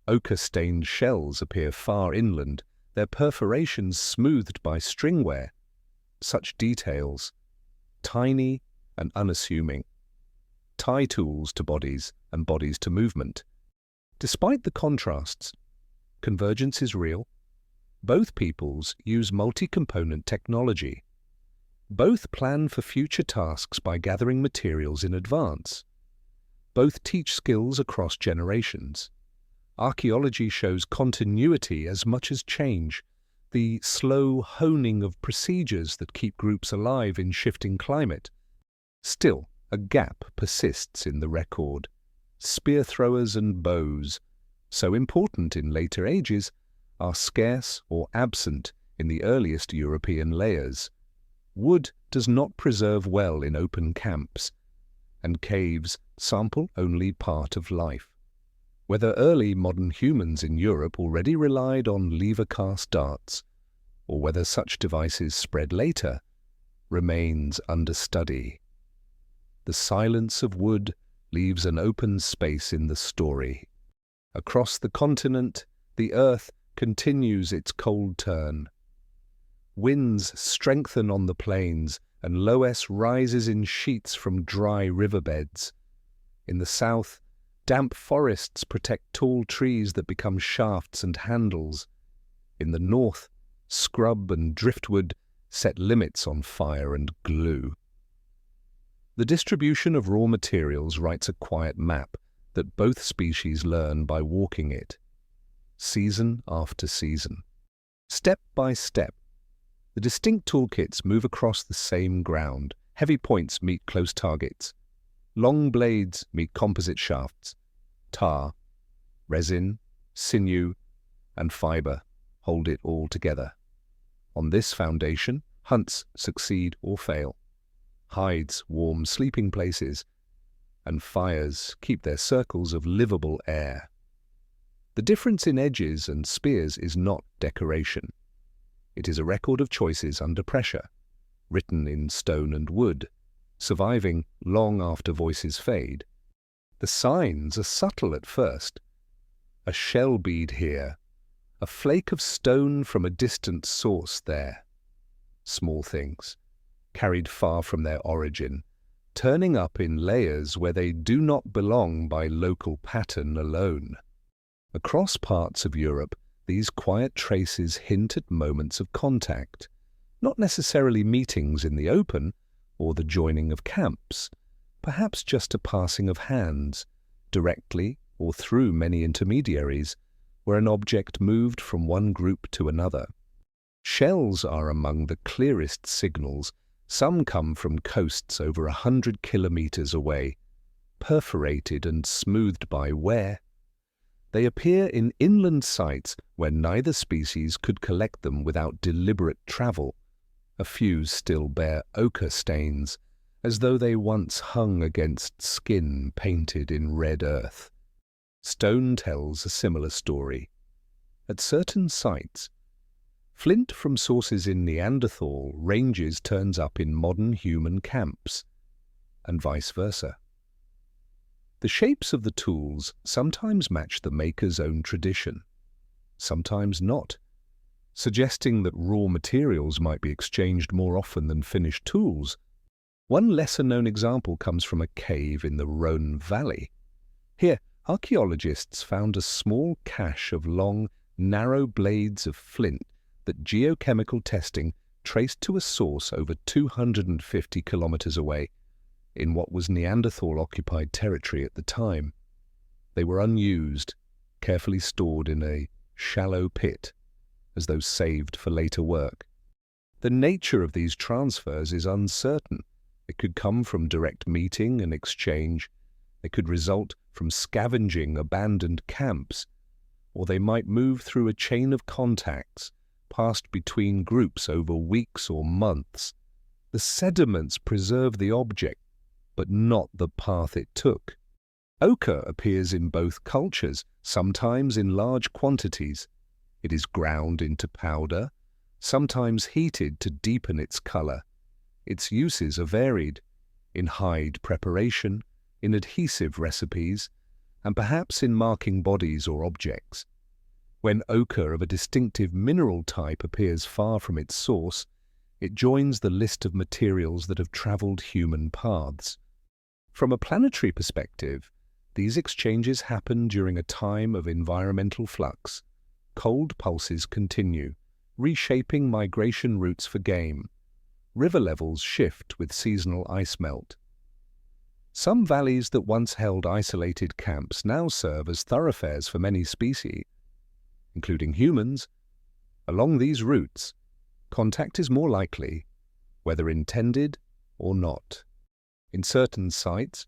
Ochre-stained shells appear far inland, their perforations smoothed by string wear. Such details, tiny and unassuming, tie tools to bodies and bodies to movement. Despite the contrasts, convergence is real. Both peoples use multi-component technology. Both plan for future tasks by gathering materials in advance. Both teach skills across generations. Archaeology shows continuity as much as change, the slow honing of procedures that keep groups alive in shifting climate. Still, a gap persists in the record. Spear throwers and bows, so important in later ages, are scarce or absent in the earliest European layers. Wood does not preserve well in open camps, and caves sample only part of life. Whether early modern humans in Europe already relied on lever-cast darts, or whether such devices spread later, remains under study. The silence of wood leaves an open space in the story. Across the continent, the earth continues its cold turn. Winds strengthen on the plains, and loess rises in sheets from dry riverbeds. In the south, damp forests protect tall trees that become shafts and handles. In the north, scrub and driftwood set limits on fire and glue. The distribution of raw materials writes a quiet map that both species learn by walking it, season after season. Step by step, the distinct toolkits move across the same ground. Heavy points meet close targets. Long blades meet composite shafts. Tar, resin, sinew, and fiber hold it all together. On this foundation, hunts succeed or fail. Hides warm sleeping places, and fires keep their circles of livable air. The difference in edges and spears is not decoration. It is a record of choices under pressure, written in stone and wood, surviving long after voices fade. The signs are subtle at first. A shell bead here, a flake of stone from a distant source there. Small things, carried far from their origin, turning up in layers where they do not belong by local pattern alone. Across parts of Europe, these quiet traces hint at moments of contact, not necessarily meetings in the open or the joining of camps, perhaps just a passing of hands, directly or through many intermediaries, where an object moved from one group to another. Shells are among the clearest signals. Some come from coasts over 100 kilometers away, perforated and smoothed by wear. They appear in inland sites where neither species could collect them without deliberate travel. A few still bear ochre stains, as though they once hung against skin painted in red earth. Stone tells a similar story. At certain sites, flint from sources in Neanderthal ranges turns up in modern human camps, and vice versa. The shapes of the tools sometimes match the maker's own tradition, sometimes not, suggesting that raw materials might be exchanged more often than finished tools. One lesser-known example comes from a cave in the Rhone Valley. Here, archaeologists found a small cache of long, narrow blades of flint that geochemical testing traced to a source over 250 kilometers away, in what was Neanderthal-occupied territory at the time. They were unused, carefully stored in a shallow pit, as though saved for later work. The nature of these transfers is uncertain. It could come from direct meeting and exchange. They could result from scavenging abandoned camps, or they might move through a chain of contacts, passed between groups over weeks or months. The sediments preserve the object, but not the path it took. Ochre appears in both cultures, sometimes in large quantities. It is ground into powder, sometimes heated to deepen its color. Its uses are varied, in hide preparation, in adhesive recipes, and perhaps in marking bodies or objects. When ochre of a distinctive mineral type appears far from its source, it joins the list of materials that have traveled human paths. From a planetary perspective, these exchanges happen during a time of environmental flux. Cold pulses continue, reshaping migration routes for game. River levels shift with seasonal ice melt. Some valleys that once held isolated camps now serve as thoroughfares for many species, including humans. Along these routes, contact is more likely, whether intended or not. In certain sites,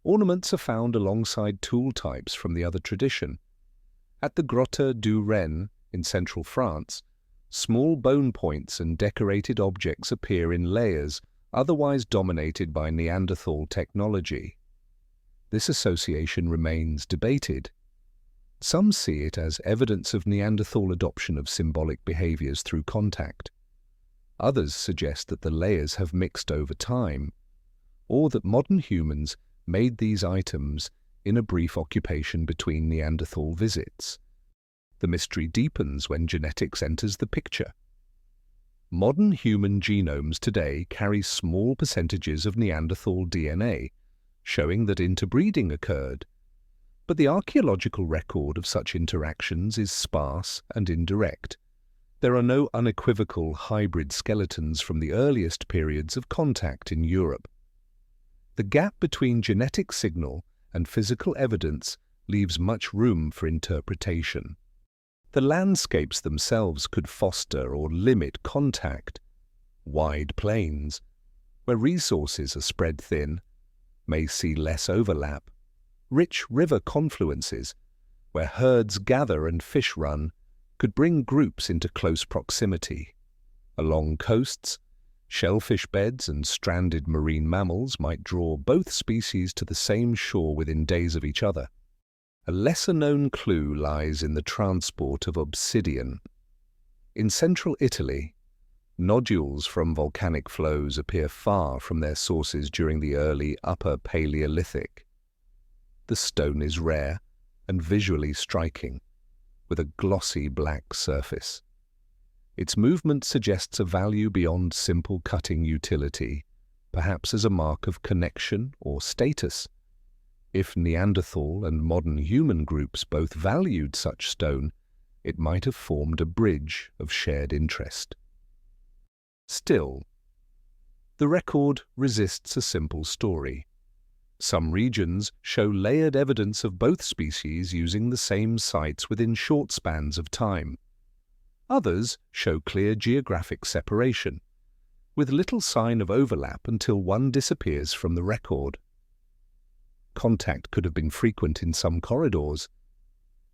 ornaments are found alongside tool types from the other tradition. At the Grotte du Rennes in central France, small bone points and decorated objects appear in layers otherwise dominated by Neanderthal technology. This association remains debated. Some see it as evidence of Neanderthal adoption of symbolic behaviors through contact. Others suggest that the layers have mixed over time, or that modern humans made these items in a brief occupation between Neanderthal visits. The mystery deepens when genetics enters the picture. Modern human genomes today carry small percentages of Neanderthal DNA, showing that interbreeding occurred. But the archaeological record of such interactions is sparse and indirect. There are no unequivocal hybrid skeletons from the earliest periods of contact in Europe. The gap between genetic signal and physical evidence leaves much room for interpretation. The landscapes themselves could foster or limit contact. Wide plains, where resources are spread thin, may see less overlap. Rich river confluences, where herds gather and fish run, could bring groups into close proximity. Along coasts, shellfish beds and stranded marine mammals might draw both species to the same shore within days of each other. A lesser-known clue lies in the transport of obsidian. In central Italy, nodules from volcanic flows appear far from their sources during the early Upper Paleolithic. The stone is rare and visually striking, with a glossy black surface. Its movement suggests a value beyond simple cutting utility, perhaps as a mark of connection or status. If Neanderthal and modern human groups both valued such stone, it might have formed a bridge of shared interest. Still, the record resists a simple story. Some regions show layered evidence of both species using the same sites within short spans of time. Others show clear geographic separation, with little sign of overlap until one disappears from the record. Contact could have been frequent in some corridors,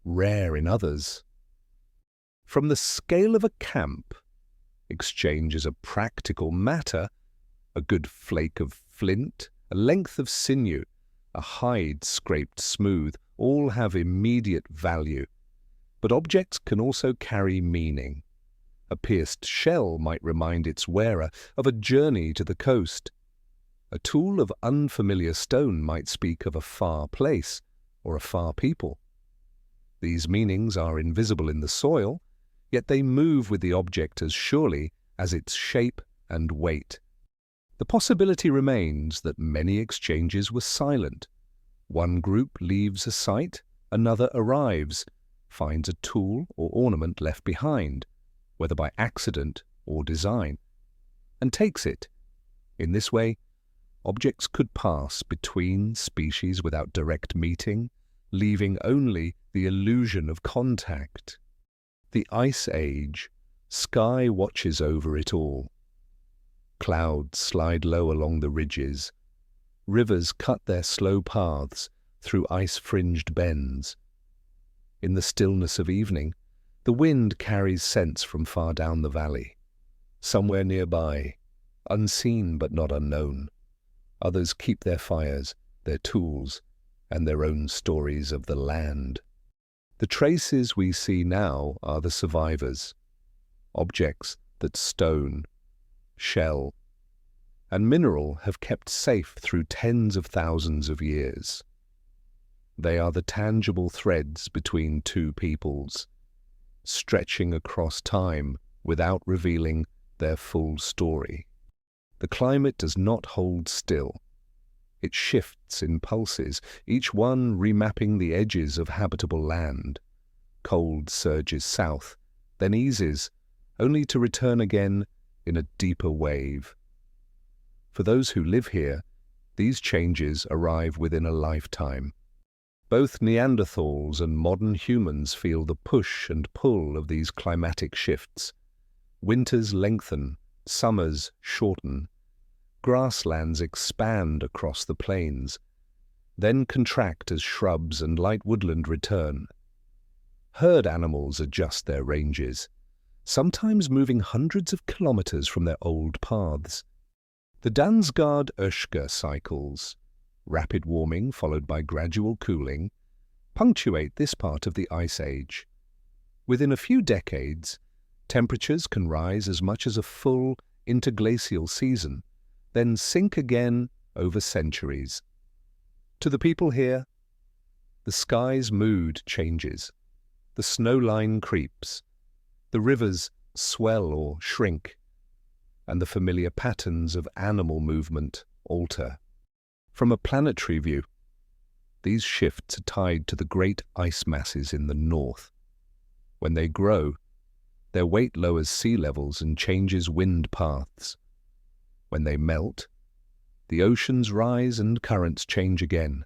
rare in others. From the scale of a camp, exchange as a practical matter, a good flake of flint, a length of sinew, a hide scraped smooth, all have immediate value. But objects can also carry meaning. A pierced shell might remind its wearer of a journey to the coast. A tool of unfamiliar stone might speak of a far place or a far people. These meanings are invisible in the soil, yet they move with the object as surely as its shape and weight. The possibility remains that many exchanges were silent. One group leaves a site, another arrives, finds a tool or ornament left behind, whether by accident or design, and takes it. In this way, objects could pass between species without direct meeting, leaving only the illusion of contact. The Ice Age, sky watches over it all. Clouds slide low along the ridges. Rivers cut their slow paths through ice-fringed bends. In the stillness of evening, the wind carries scents from far down the valley. Somewhere nearby, unseen but not unknown, others keep their fires, their tools, and their own stories of the land. The traces we see now are the survivors, objects that stone, shell, and mineral have kept safe through tens of thousands of years. They are the tangible threads between two peoples, stretching across time without revealing their full story. The climate does not hold still. It shifts in pulses, each one remapping the edges of habitable land. Cold surges south, then eases, only to return again in a deeper wave. For those who live here, these changes arrive within a lifetime. Both Neanderthals and modern humans feel the push and pull of these climatic shifts. Winters lengthen, summers shorten. Grasslands expand across the plains, then contract as shrubs and light woodland return. Herd animals adjust their ranges, sometimes moving hundreds of kilometers from their old paths. The Dansgaard-Oeschger cycles, rapid warming followed by gradual cooling, punctuate this part of the Ice Age. Within a few decades, temperatures can rise as much as a full interglacial season, then sink again over centuries. To the people here, the sky's mood changes, the snow line creeps, the rivers swell or shrink, and the familiar patterns of animal movement alter. From a planetary view, these shifts are tied to the great ice masses in the north. When they grow, their weight lowers sea levels and changes wind paths. When they melt, the oceans rise and currents change again.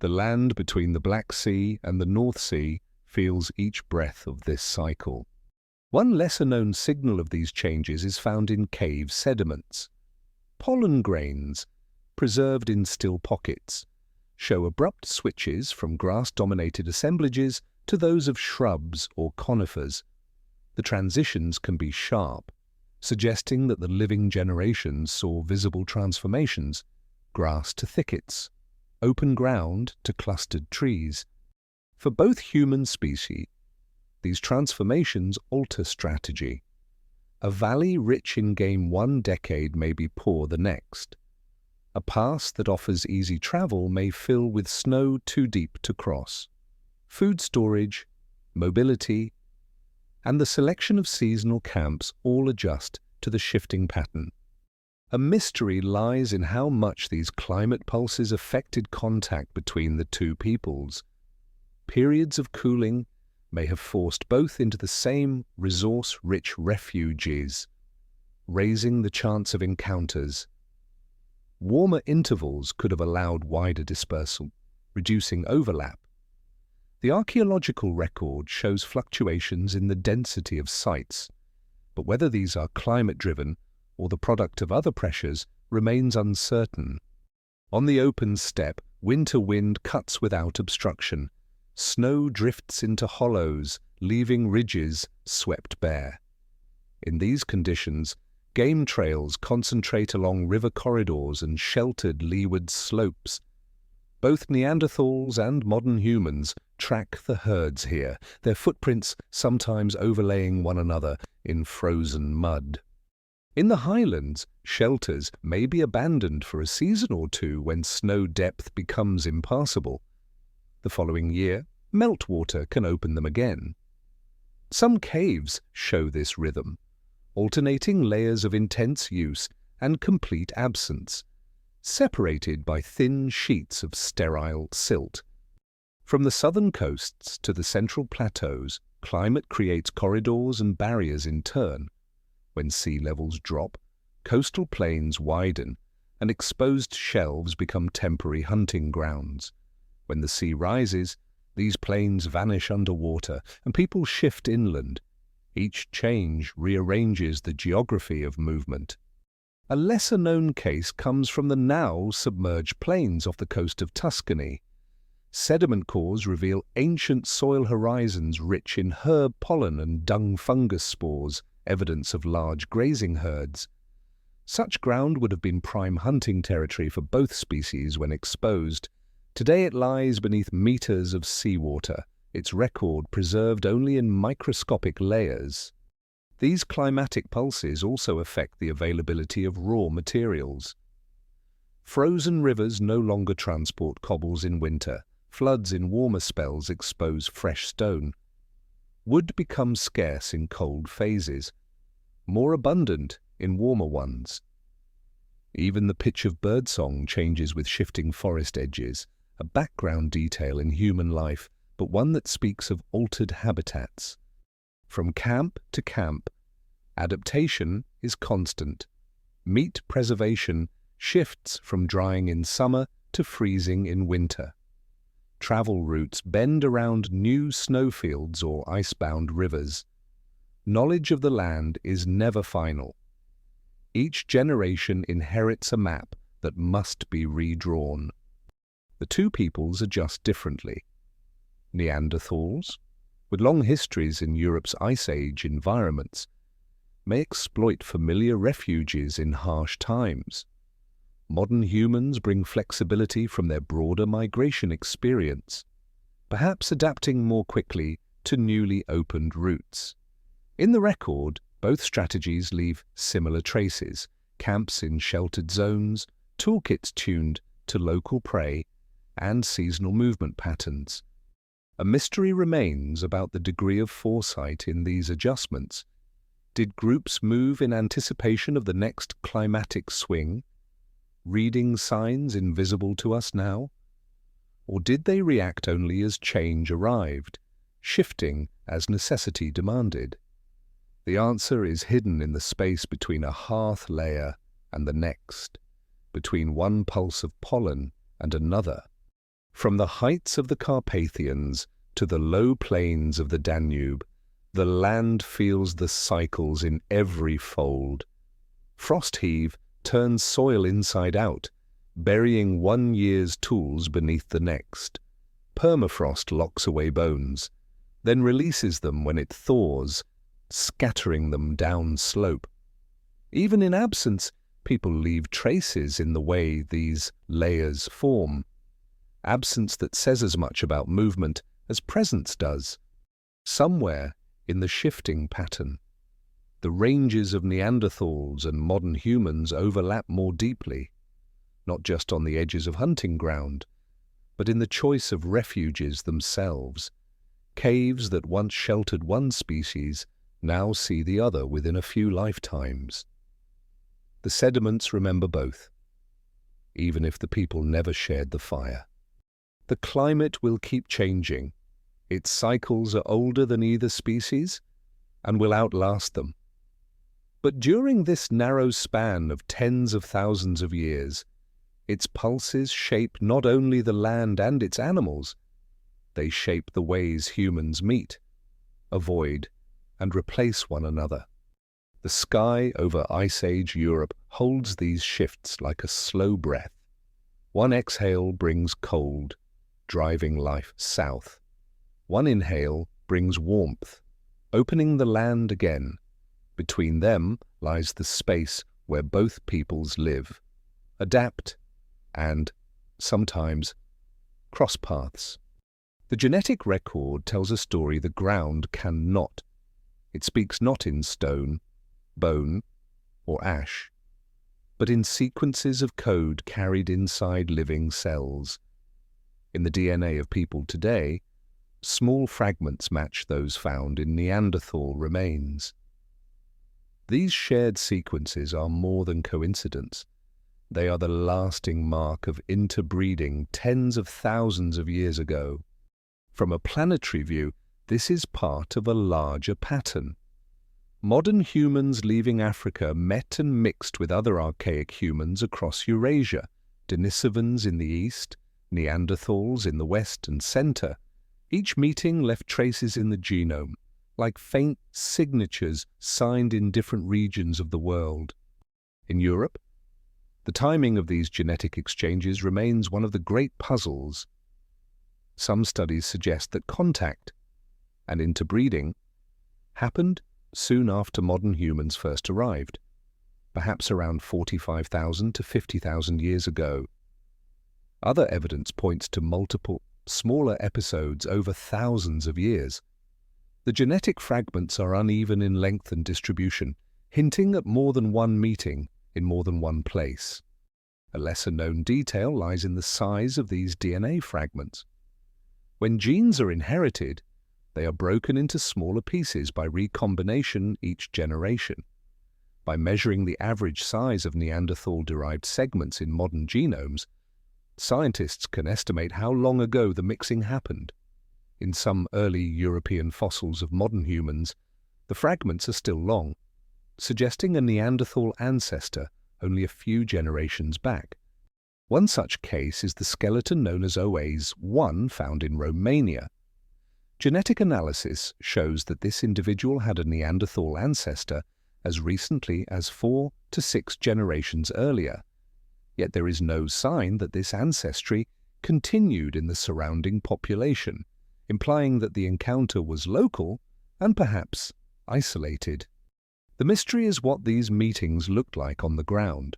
The land between the Black Sea and the North Sea feels each breath of this cycle. One lesser-known signal of these changes is found in cave sediments. Pollen grains, preserved in still pockets, show abrupt switches from grass-dominated assemblages to those of shrubs or conifers. The transitions can be sharp, suggesting that the living generations saw visible transformations, grass to thickets, open ground to clustered trees. For both human species, these transformations alter strategy. A valley rich in game one decade may be poor the next. A pass that offers easy travel may fill with snow too deep to cross. Food storage, mobility, and the selection of seasonal camps all adjust to the shifting pattern. A mystery lies in how much these climate pulses affected contact between the two peoples. Periods of cooling may have forced both into the same resource-rich refuges, raising the chance of encounters. Warmer intervals could have allowed wider dispersal, reducing overlap. The archaeological record shows fluctuations in the density of sites, but whether these are climate-driven or the product of other pressures remains uncertain. On the open steppe, winter wind cuts without obstruction. Snow drifts into hollows, leaving ridges swept bare. In these conditions, game trails concentrate along river corridors and sheltered leeward slopes. Both Neanderthals and modern humans track the herds here, their footprints sometimes overlaying one another in frozen mud. In the highlands, shelters may be abandoned for a season or two when snow depth becomes impassable. The following year, meltwater can open them again. Some caves show this rhythm, alternating layers of intense use and complete absence, separated by thin sheets of sterile silt. From the southern coasts to the central plateaus, climate creates corridors and barriers in turn. When sea levels drop, coastal plains widen, and exposed shelves become temporary hunting grounds. When the sea rises, these plains vanish underwater, and people shift inland. Each change rearranges the geography of movement. A lesser-known case comes from the now submerged plains off the coast of Tuscany. Sediment cores reveal ancient soil horizons rich in herb pollen and dung fungus spores, evidence of large grazing herds. Such ground would have been prime hunting territory for both species when exposed. Today it lies beneath meters of seawater, its record preserved only in microscopic layers. These climatic pulses also affect the availability of raw materials. Frozen rivers no longer transport cobbles in winter. Floods in warmer spells expose fresh stone. Wood becomes scarce in cold phases, more abundant in warmer ones. Even the pitch of birdsong changes with shifting forest edges, a background detail in human life, but one that speaks of altered habitats. From camp to camp, adaptation is constant. Meat preservation shifts from drying in summer to freezing in winter. Travel routes bend around new snowfields or icebound rivers. Knowledge of the land is never final. Each generation inherits a map that must be redrawn. The two peoples adjust differently. Neanderthals, with long histories in Europe's Ice Age environments, may exploit familiar refuges in harsh times. Modern humans bring flexibility from their broader migration experience. perhaps adapting more quickly to newly opened routes. In the record, both strategies leave similar traces: camps in sheltered zones, toolkits tuned to local prey, and seasonal movement patterns. A mystery remains about the degree of foresight in these adjustments. Did groups move in anticipation of the next climatic swing, reading signs invisible to us now? Or did they react only as change arrived, shifting as necessity demanded? The answer is hidden in the space between a hearth layer and the next, between one pulse of pollen and another. From the heights of the Carpathians to the low plains of the Danube, the land feels the cycles in every fold. Frost heave turns soil inside out, burying one year's tools beneath the next. Permafrost locks away bones, then releases them when it thaws, scattering them down slope. Even in absence, people leave traces in the way these layers form. Absence that says as much about movement as presence does. Somewhere in the shifting pattern, the ranges of Neanderthals and modern humans overlap more deeply, not just on the edges of hunting ground, but in the choice of refuges themselves. Caves that once sheltered one species now see the other within a few lifetimes. The sediments remember both, even if the people never shared the fire. The climate will keep changing. Its cycles are older than either species and will outlast them. But during this narrow span of tens of thousands of years, its pulses shape not only the land and its animals, they shape the ways humans meet, avoid, and replace one another. The sky over Ice Age Europe holds these shifts like a slow breath. One exhale brings cold, driving life south. One inhale brings warmth, opening the land again. Between them lies the space where both peoples live, adapt, and, sometimes, cross paths. The genetic record tells a story the ground cannot. It speaks not in stone, bone, or ash, but in sequences of code carried inside living cells. In the DNA of people today, small fragments match those found in Neanderthal remains. These shared sequences are more than coincidence. They are the lasting mark of interbreeding tens of thousands of years ago. From a planetary view, this is part of a larger pattern. Modern humans leaving Africa met and mixed with other archaic humans across Eurasia, Denisovans in the east, Neanderthals in the west and center. Each meeting left traces in the genome, like faint signatures signed in different regions of the world. In Europe, the timing of these genetic exchanges remains one of the great puzzles. Some studies suggest that contact and interbreeding happened soon after modern humans first arrived, perhaps around 45,000 to 50,000 years ago. Other evidence points to multiple, smaller episodes over thousands of years. The genetic fragments are uneven in length and distribution, hinting at more than one meeting in more than one place. A lesser-known detail lies in the size of these DNA fragments. When genes are inherited, they are broken into smaller pieces by recombination each generation. By measuring the average size of Neanderthal-derived segments in modern genomes, scientists can estimate how long ago the mixing happened. In some early European fossils of modern humans, the fragments are still long, suggesting a Neanderthal ancestor only a few generations back. One such case is the skeleton known as OAs-1 found in Romania. Genetic analysis shows that this individual had a Neanderthal ancestor as recently as 4 to 6 generations earlier. Yet there is no sign that this ancestry continued in the surrounding population, implying that the encounter was local and perhaps isolated. The mystery is what these meetings looked like on the ground.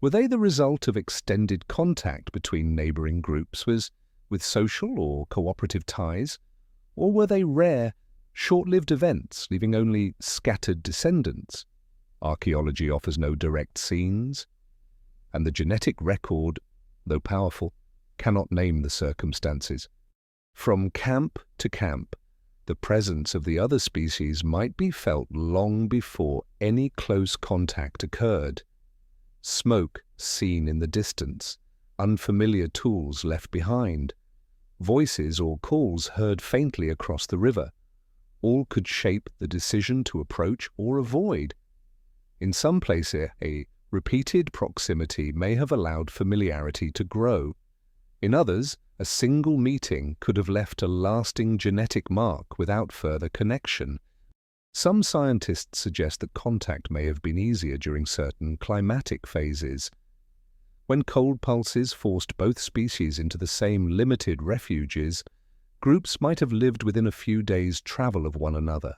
Were they the result of extended contact between neighboring groups? Was with social or cooperative ties, or were they rare, short-lived events leaving only scattered descendants? Archaeology offers no direct scenes, and the genetic record, though powerful, cannot name the circumstances. From camp to camp, the presence of the other species might be felt long before any close contact occurred. Smoke seen in the distance, unfamiliar tools left behind, voices or calls heard faintly across the river, all could shape the decision to approach or avoid. In some places, a repeated proximity may have allowed familiarity to grow. In others, a single meeting could have left a lasting genetic mark without further connection. Some scientists suggest that contact may have been easier during certain climatic phases. When cold pulses forced both species into the same limited refuges, groups might have lived within a few days' travel of one another.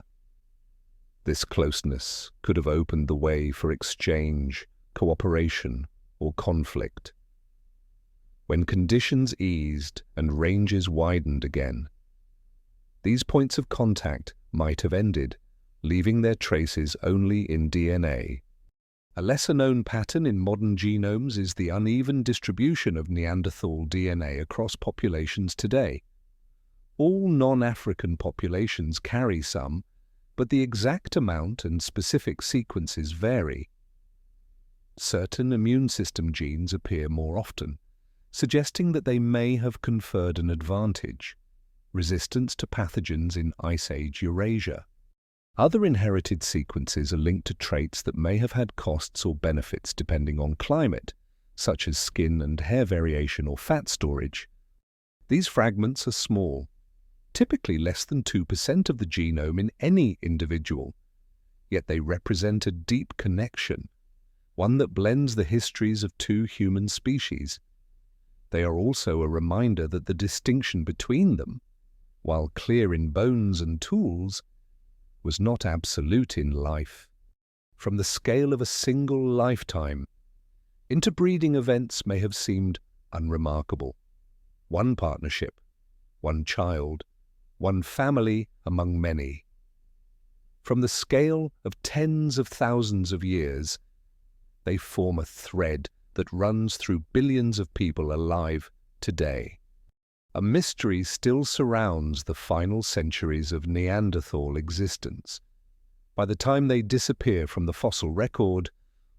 This closeness could have opened the way for exchange, cooperation, or conflict. When conditions eased and ranges widened again, these points of contact might have ended, leaving their traces only in DNA. A lesser-known pattern in modern genomes is the uneven distribution of Neanderthal DNA across populations today. All non-African populations carry some, but the exact amount and specific sequences vary. Certain immune system genes appear more often, suggesting that they may have conferred an advantage, resistance to pathogens in Ice Age Eurasia. Other inherited sequences are linked to traits that may have had costs or benefits depending on climate, such as skin and hair variation or fat storage. These fragments are small, typically less than 2% of the genome in any individual, yet they represent a deep connection, one that blends the histories of two human species. They are also a reminder that the distinction between them, while clear in bones and tools, was not absolute in life. From the scale of a single lifetime, interbreeding events may have seemed unremarkable. One partnership, one child, one family among many. From the scale of tens of thousands of years, they form a thread that runs through billions of people alive today. A mystery still surrounds the final centuries of Neanderthal existence. By the time they disappear from the fossil record,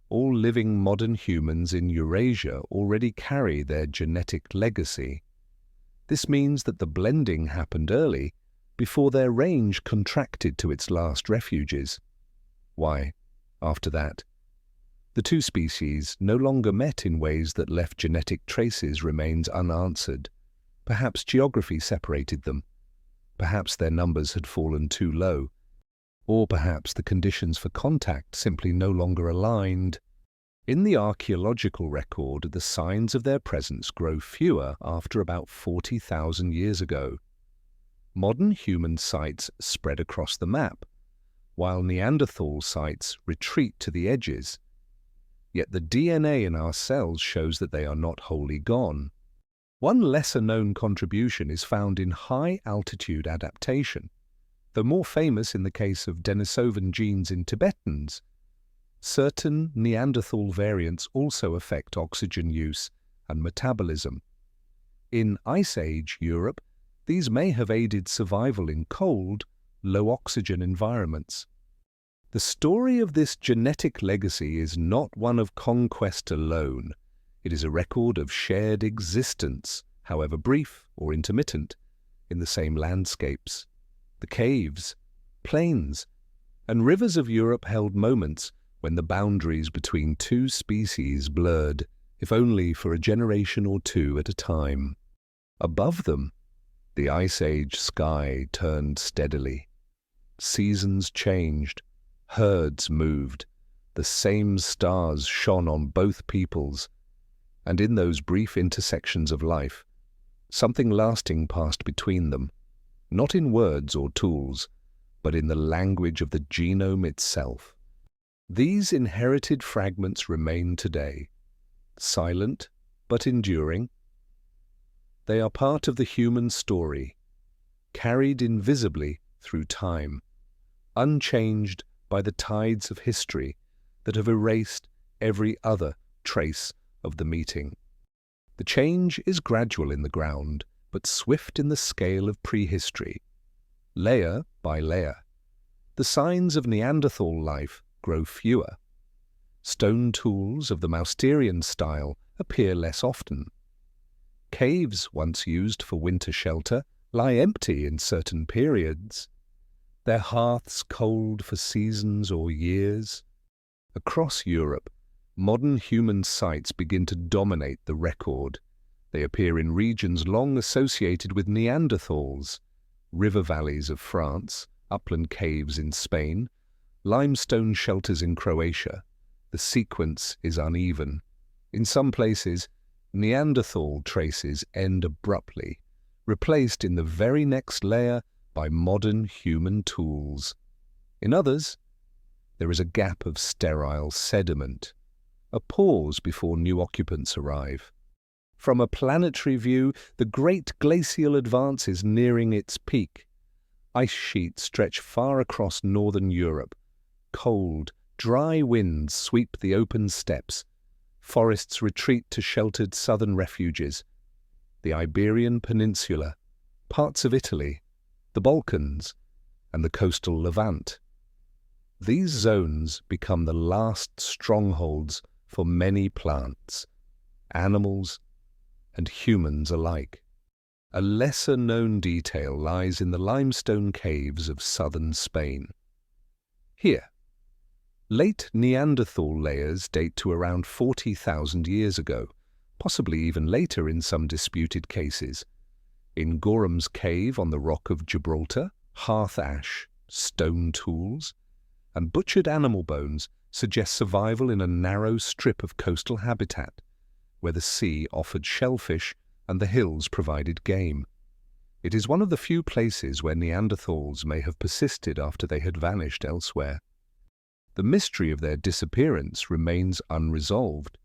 all living modern humans in Eurasia already carry their genetic legacy. This means that the blending happened early, before their range contracted to its last refuges. Why, after that, the two species no longer met in ways that left genetic traces remains unanswered. Perhaps geography separated them. Perhaps their numbers had fallen too low. Or perhaps the conditions for contact simply no longer aligned. In the archaeological record, the signs of their presence grow fewer after about 40,000 years ago. Modern human sites spread across the map, while Neanderthal sites retreat to the edges. Yet the DNA in our cells shows that they are not wholly gone. One lesser-known contribution is found in high-altitude adaptation. Though more famous in the case of Denisovan genes in Tibetans, certain Neanderthal variants also affect oxygen use and metabolism. In Ice Age Europe, these may have aided survival in cold, low-oxygen environments. The story of this genetic legacy is not one of conquest alone. It is a record of shared existence, however brief or intermittent, in the same landscapes. The caves, plains, and rivers of Europe held moments when the boundaries between two species blurred, if only for a generation or two at a time. Above them, the Ice Age sky turned steadily. Seasons changed, herds moved, the same stars shone on both peoples, and in those brief intersections of life, something lasting passed between them, not in words or tools, but in the language of the genome itself. These inherited fragments remain today, silent but enduring, They are part of the human story, carried invisibly through time, unchanged by the tides of history that have erased every other trace of the meeting. The change is gradual in the ground, but swift in the scale of prehistory. Layer by layer, the signs of Neanderthal life grow fewer. Stone tools of the Mousterian style appear less often. Caves once used for winter shelter lie empty in certain periods, their hearths cold for seasons or years. Across Europe, modern human sites begin to dominate the record. They appear in regions long associated with Neanderthals, river valleys of France, upland caves in Spain, limestone shelters in Croatia. The sequence is uneven. In some places, Neanderthal traces end abruptly, replaced in the very next layer by modern human tools. In others, there is a gap of sterile sediment, a pause before new occupants arrive. From a planetary view, the great glacial advance is nearing its peak. Ice sheets stretch far across northern Europe. Cold, dry winds sweep the open steppes. Forests retreat to sheltered southern refuges. The Iberian Peninsula, parts of Italy, the Balkans, and the coastal Levant. These zones become the last strongholds for many plants, animals, and humans alike. A lesser-known detail lies in the limestone caves of southern Spain. Here, late Neanderthal layers date to around 40,000 years ago, possibly even later in some disputed cases. In Gorham's Cave on the Rock of Gibraltar, hearth ash, stone tools, and butchered animal bones suggest survival in a narrow strip of coastal habitat, where the sea offered shellfish and the hills provided game. It is one of the few places where Neanderthals may have persisted after they had vanished elsewhere. The mystery of their disappearance remains unresolved.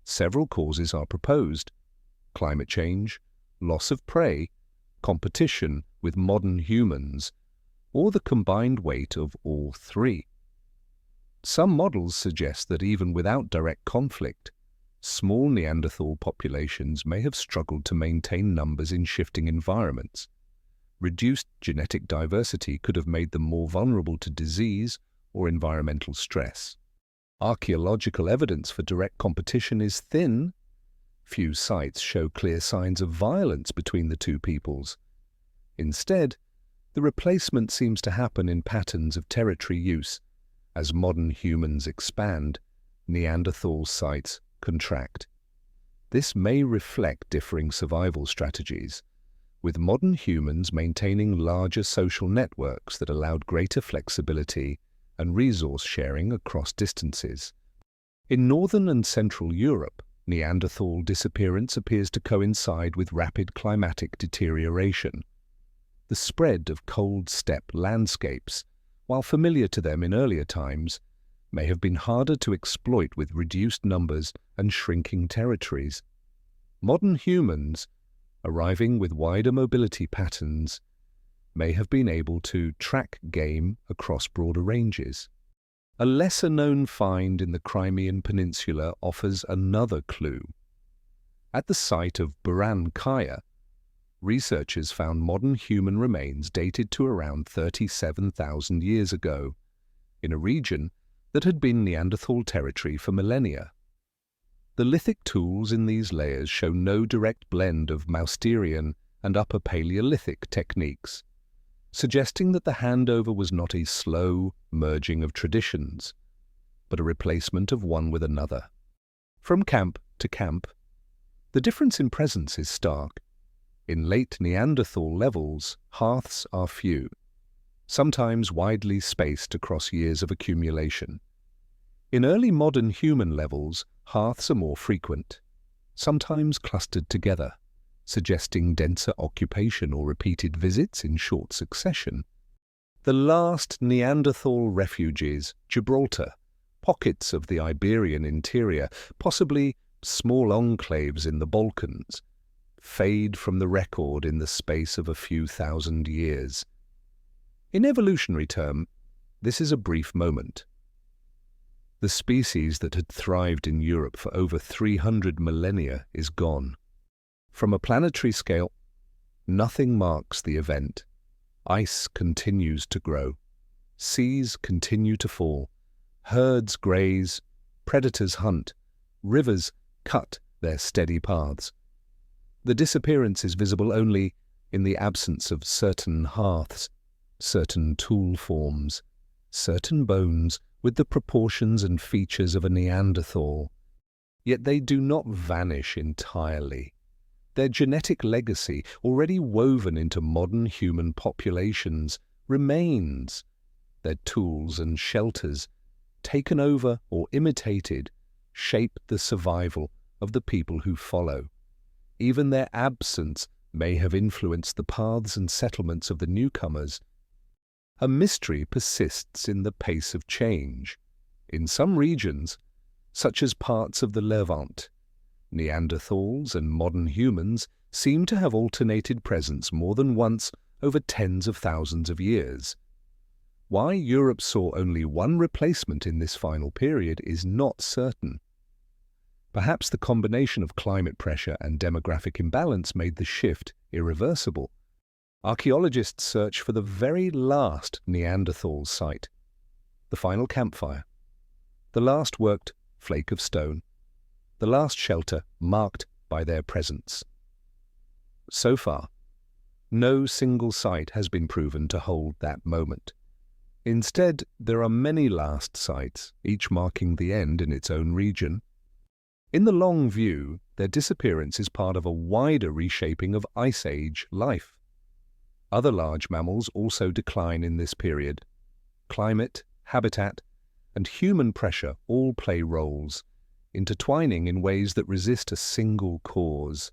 Several causes are proposed: climate change, loss of prey, competition with modern humans, or the combined weight of all three. Some models suggest that even without direct conflict, small Neanderthal populations may have struggled to maintain numbers in shifting environments. Reduced genetic diversity could have made them more vulnerable to disease or environmental stress. Archaeological evidence for direct competition is thin. Few sites show clear signs of violence between the two peoples. Instead, the replacement seems to happen in patterns of territory use. As modern humans expand, Neanderthal sites contract. This may reflect differing survival strategies, with modern humans maintaining larger social networks that allowed greater flexibility and resource sharing across distances. In northern and central Europe, Neanderthal disappearance appears to coincide with rapid climatic deterioration. The spread of cold steppe landscapes, while familiar to them in earlier times, may have been harder to exploit with reduced numbers and shrinking territories. Modern humans, arriving with wider mobility patterns, may have been able to track game across broader ranges. A lesser-known find in the Crimean Peninsula offers another clue. At the site of Buran Kaya, researchers found modern human remains dated to around 37,000 years ago, in a region that had been Neanderthal territory for millennia. The lithic tools in these layers show no direct blend of Mousterian and Upper Paleolithic techniques, suggesting that the handover was not a slow merging of traditions, but a replacement of one with another. From camp to camp, the difference in presence is stark. In late Neanderthal levels, hearths are few, sometimes widely spaced across years of accumulation. In early modern human levels, hearths are more frequent, sometimes clustered together, suggesting denser occupation or repeated visits in short succession. The last Neanderthal refuges, Gibraltar, pockets of the Iberian interior, possibly small enclaves in the Balkans, fade from the record in the space of a few thousand years. In evolutionary terms, this is a brief moment. The species that had thrived in Europe for over 300 millennia is gone. From a planetary scale, nothing marks the event. Ice continues to grow. Seas continue to fall. Herds graze. Predators hunt. Rivers cut their steady paths. The disappearance is visible only in the absence of certain hearths, certain tool forms, certain bones with the proportions and features of a Neanderthal. Yet they do not vanish entirely. Their genetic legacy, already woven into modern human populations, remains. Their tools and shelters, taken over or imitated, shape the survival of the people who follow. Even their absence may have influenced the paths and settlements of the newcomers. A mystery persists in the pace of change. In some regions, such as parts of the Levant, Neanderthals and modern humans seem to have alternated presence more than once over tens of thousands of years. Why Europe saw only one replacement in this final period is not certain. Perhaps the combination of climate pressure and demographic imbalance made the shift irreversible. Archaeologists search for the very last Neanderthal site, the final campfire, the last worked flake of stone, the last shelter marked by their presence. So far, no single site has been proven to hold that moment. Instead, there are many last sites, each marking the end in its own region. In the long view, their disappearance is part of a wider reshaping of Ice Age life. Other large mammals also decline in this period. Climate, habitat, and human pressure all play roles, intertwining in ways that resist a single cause.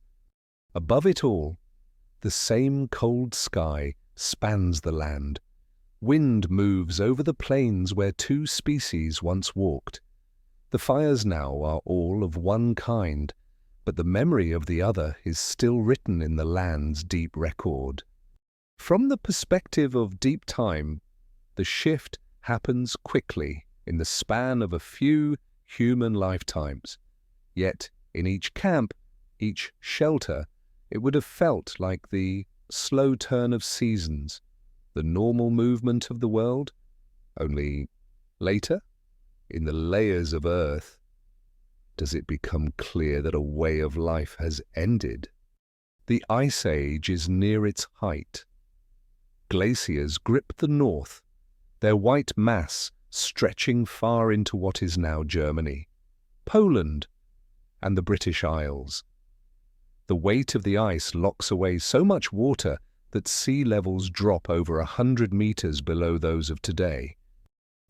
Above it all, the same cold sky spans the land. Wind moves over the plains where two species once walked. The fires now are all of one kind, but the memory of the other is still written in the land's deep record. From the perspective of deep time, the shift happens quickly in the span of a few human lifetimes. Yet, in each camp, each shelter, it would have felt like the slow turn of seasons, the normal movement of the world. Only later, in the layers of earth, does it become clear that a way of life has ended. The Ice Age is near its height. Glaciers grip the north, their white mass stretching far into what is now Germany, Poland, and the British Isles. The weight of the ice locks away so much water that sea levels drop over 100 meters below those of today.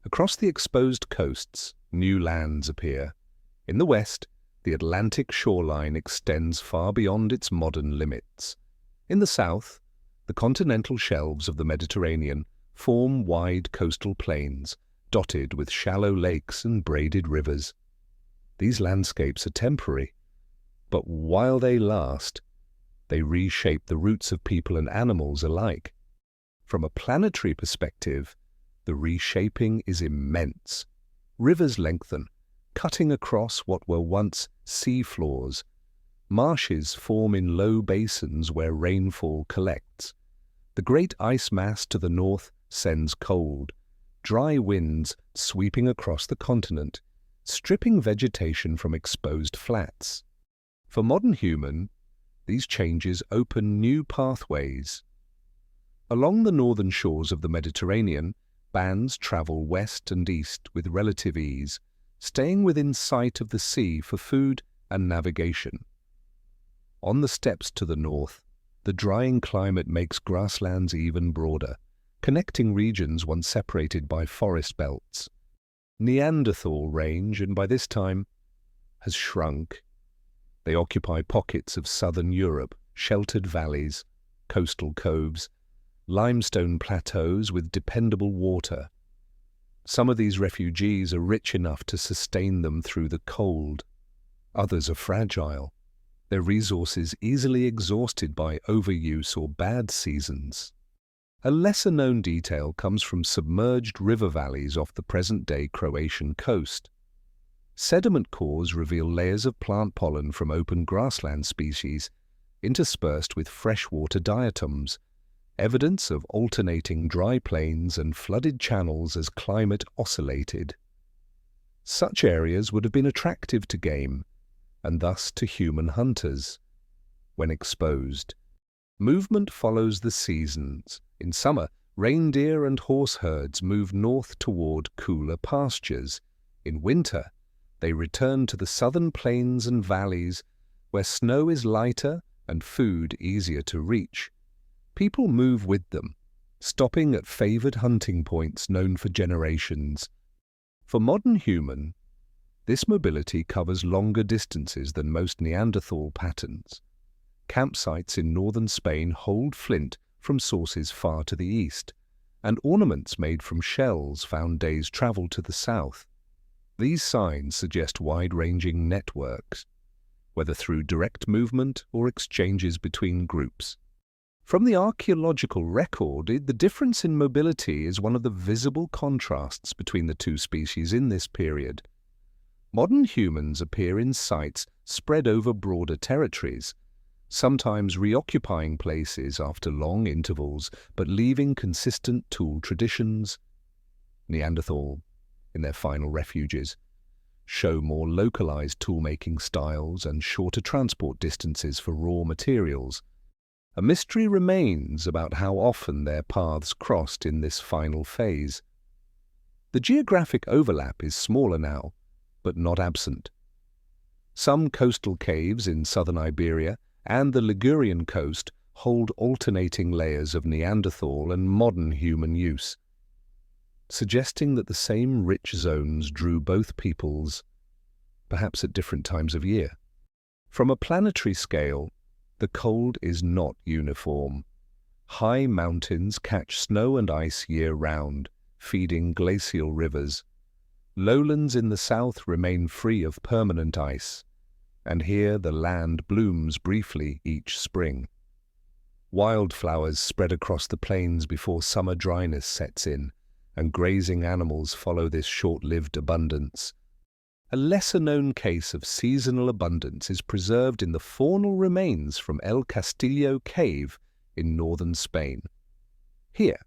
Across the exposed coasts, new lands appear. In the west, the Atlantic shoreline extends far beyond its modern limits. In the south, the continental shelves of the Mediterranean form wide coastal plains, dotted with shallow lakes and braided rivers. These landscapes are temporary, but while they last, they reshape the routes of people and animals alike. From a planetary perspective, the reshaping is immense. Rivers lengthen, cutting across what were once sea floors. Marshes form in low basins where rainfall collects. The great ice mass to the north sends cold, dry winds sweeping across the continent, stripping vegetation from exposed flats. For modern human, these changes open new pathways. Along the northern shores of the Mediterranean, bands travel west and east with relative ease, staying within sight of the sea for food and navigation. On the steppes to the north, the drying climate makes grasslands even broader, connecting regions once separated by forest belts. Neanderthal range, and by this time, has shrunk. They occupy pockets of southern Europe, sheltered valleys, coastal coves, limestone plateaus with dependable water. Some of these refugees are rich enough to sustain them through the cold. Others are fragile. their resources easily exhausted by overuse or bad seasons. A lesser-known detail comes from submerged river valleys off the present-day Croatian coast. Sediment cores reveal layers of plant pollen from open grassland species interspersed with freshwater diatoms, evidence of alternating dry plains and flooded channels as climate oscillated. Such areas would have been attractive to game, and thus to human hunters. When exposed, movement follows the seasons. In summer, reindeer and horse herds move north toward cooler pastures. In winter, they return to the southern plains and valleys where snow is lighter and food easier to reach. People move with them, stopping at favored hunting points known for generations. For modern human, this mobility covers longer distances than most Neanderthal patterns. Campsites in northern Spain hold flint from sources far to the east, and ornaments made from shells found days' travel to the south. These signs suggest wide-ranging networks, whether through direct movement or exchanges between groups. From the archaeological record, the difference in mobility is one of the visible contrasts between the two species in this period. Modern humans appear in sites spread over broader territories, sometimes reoccupying places after long intervals but leaving consistent tool traditions. Neanderthal, in their final refuges, show more localized tool-making styles and shorter transport distances for raw materials. A mystery remains about how often their paths crossed in this final phase. The geographic overlap is smaller now, but not absent. Some coastal caves in southern Iberia and the Ligurian coast hold alternating layers of Neanderthal and modern human use, suggesting that the same rich zones drew both peoples, perhaps at different times of year. From a planetary scale, the cold is not uniform. High mountains catch snow and ice year-round, feeding glacial rivers. Lowlands in the south remain free of permanent ice, and here the land blooms briefly each spring. Wildflowers spread across the plains before summer dryness sets in, and grazing animals follow this short-lived abundance. A lesser-known case of seasonal abundance is preserved in the faunal remains from El Castillo cave in northern Spain. Here,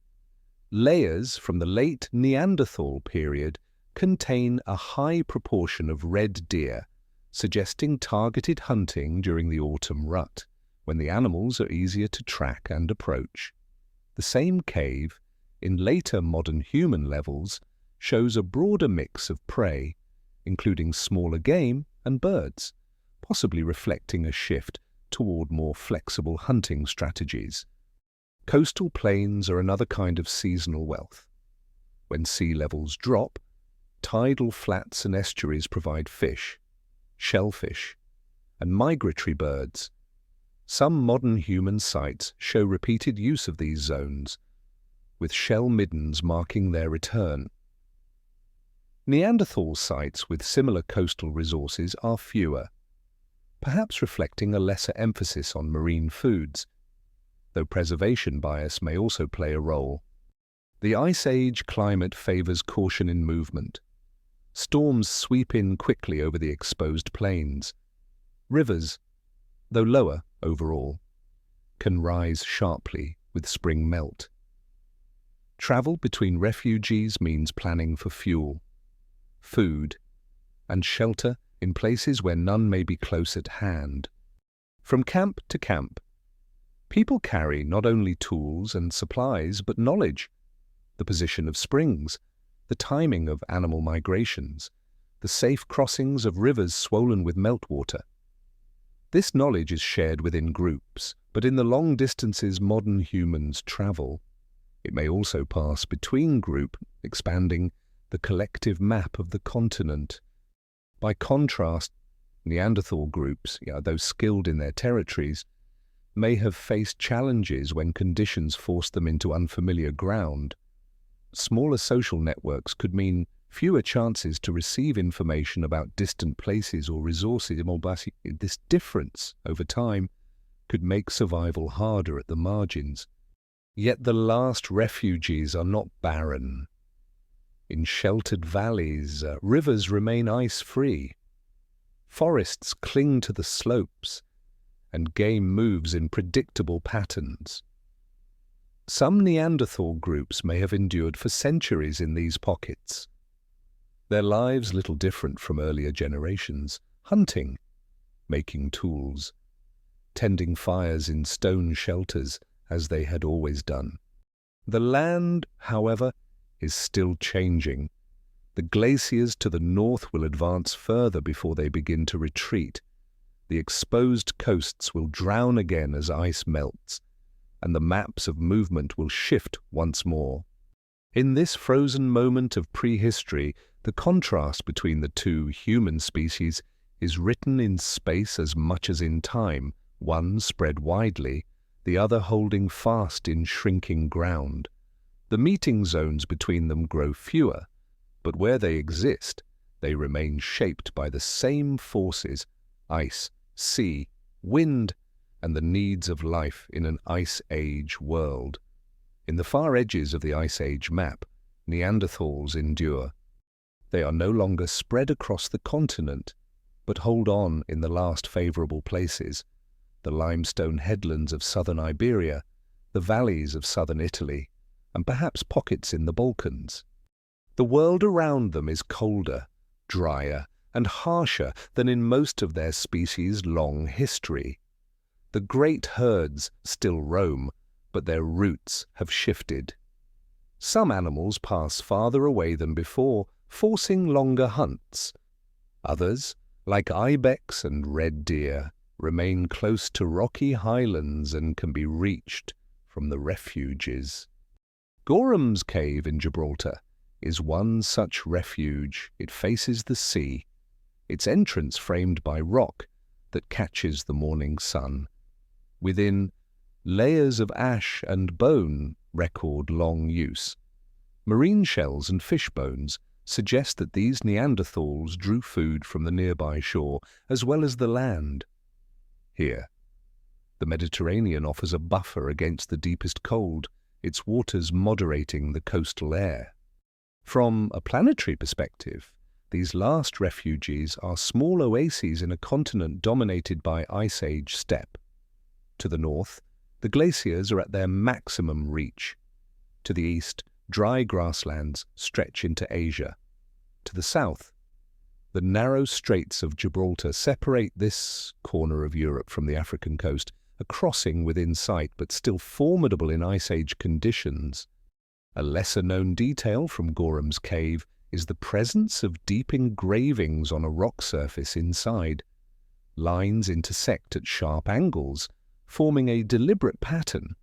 layers from the late Neanderthal period contain a high proportion of red deer, suggesting targeted hunting during the autumn rut, when the animals are easier to track and approach. The same cave, in later modern human levels, shows a broader mix of prey, including smaller game and birds, possibly reflecting a shift toward more flexible hunting strategies. Coastal plains are another kind of seasonal wealth. When sea levels drop, tidal flats and estuaries provide fish, shellfish, and migratory birds. Some modern human sites show repeated use of these zones, with shell middens marking their return. Neanderthal sites with similar coastal resources are fewer, perhaps reflecting a lesser emphasis on marine foods, though preservation bias may also play a role. The Ice Age climate favors caution in movement. Storms sweep in quickly over the exposed plains. Rivers, though lower overall, can rise sharply with spring melt. Travel between refugees means planning for fuel, food, and shelter in places where none may be close at hand. From camp to camp, people carry not only tools and supplies but knowledge, the position of springs, the timing of animal migrations, the safe crossings of rivers swollen with meltwater. This knowledge is shared within groups, but in the long distances modern humans travel, it may also pass between groups, expanding the collective map of the continent. By contrast, Neanderthal groups, though skilled in their territories, may have faced challenges when conditions forced them into unfamiliar ground. Smaller social networks could mean fewer chances to receive information about distant places or resources. This difference over time could make survival harder at the margins. Yet the last refugees are not barren. In sheltered valleys, rivers remain ice-free. Forests cling to the slopes, and game moves in predictable patterns. Some Neanderthal groups may have endured for centuries in these pockets. Their lives little different from earlier generations, hunting, making tools, tending fires in stone shelters as they had always done. The land, however, is still changing. The glaciers to the north will advance further before they begin to retreat. The exposed coasts will drown again as ice melts, and the maps of movement will shift once more. In this frozen moment of prehistory, the contrast between the two human species is written in space as much as in time, one spread widely, the other holding fast in shrinking ground. The meeting zones between them grow fewer, but where they exist, they remain shaped by the same forces: ice, sea, wind, and the needs of life in an Ice Age world. In the far edges of the Ice Age map, Neanderthals endure. They are no longer spread across the continent, but hold on in the last favorable places: the limestone headlands of southern Iberia, the valleys of southern Italy, and perhaps pockets in the Balkans. The world around them is colder, drier, and harsher than in most of their species' long history. The great herds still roam, but their routes have shifted. Some animals pass farther away than before, forcing longer hunts. Others, like ibex and red deer, remain close to rocky highlands and can be reached from the refuges. Gorham's Cave in Gibraltar is one such refuge. It faces the sea, its entrance framed by rock that catches the morning sun. Within, layers of ash and bone record long use. Marine shells and fish bones suggest that these Neanderthals drew food from the nearby shore as well as the land. Here, the Mediterranean offers a buffer against the deepest cold, its waters moderating the coastal air. From a planetary perspective, these last refugees are small oases in a continent dominated by Ice Age steppe. To the north, the glaciers are at their maximum reach. To the east, dry grasslands stretch into Asia. To the south, the narrow straits of Gibraltar separate this corner of Europe from the African coast, a crossing within sight but still formidable in Ice Age conditions. A lesser-known detail from Gorham's Cave is the presence of deep engravings on a rock surface inside. Lines intersect at sharp angles, forming a deliberate pattern.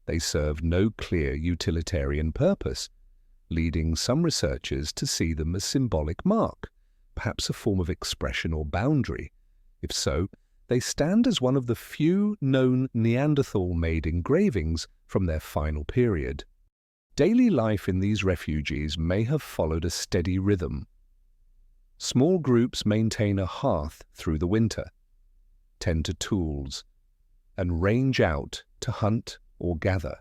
They serve no clear utilitarian purpose, leading some researchers to see them as symbolic mark, perhaps a form of expression or boundary. If so, they stand as one of the few known Neanderthal-made engravings from their final period. Daily life in these refugees may have followed a steady rhythm. Small groups maintain a hearth through the winter, tend to tools, and range out to hunt or gather.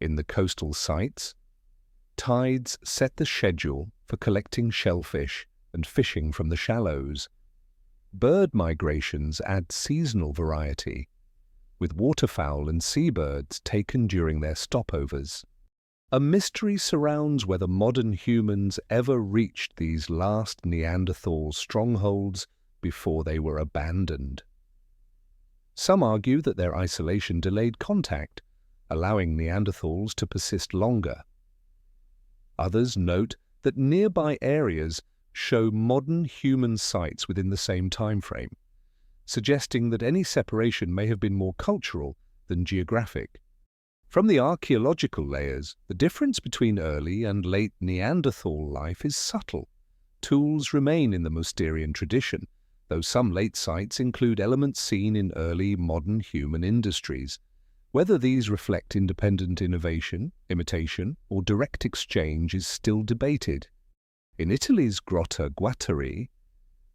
In the coastal sites, tides set the schedule for collecting shellfish and fishing from the shallows. Bird migrations add seasonal variety, with waterfowl and seabirds taken during their stopovers. A mystery surrounds whether modern humans ever reached these last Neanderthal strongholds before they were abandoned. Some argue that their isolation delayed contact, allowing Neanderthals to persist longer. Others note that nearby areas show modern human sites within the same time frame, suggesting that any separation may have been more cultural than geographic. From the archaeological layers, the difference between early and late Neanderthal life is subtle. Tools remain in the Mousterian tradition, though some late sites include elements seen in early modern human industries. Whether these reflect independent innovation, imitation, or direct exchange is still debated. In Italy's Grotta Guattari,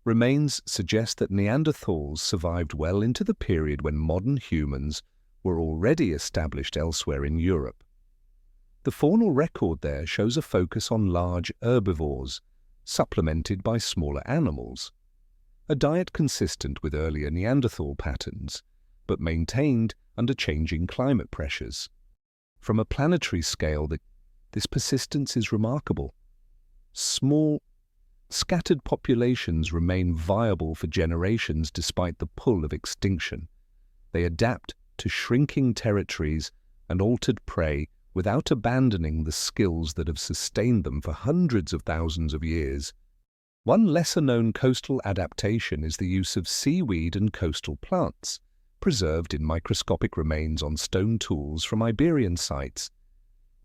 remains suggest that Neanderthals survived well into the period when modern humans were already established elsewhere in Europe. The faunal record there shows a focus on large herbivores, supplemented by smaller animals, a diet consistent with earlier Neanderthal patterns, but maintained under changing climate pressures. From a planetary scale, this persistence is remarkable. Small, scattered populations remain viable for generations despite the pull of extinction. They adapt to shrinking territories and altered prey without abandoning the skills that have sustained them for hundreds of thousands of years. One lesser-known coastal adaptation is the use of seaweed and coastal plants, preserved in microscopic remains on stone tools from Iberian sites.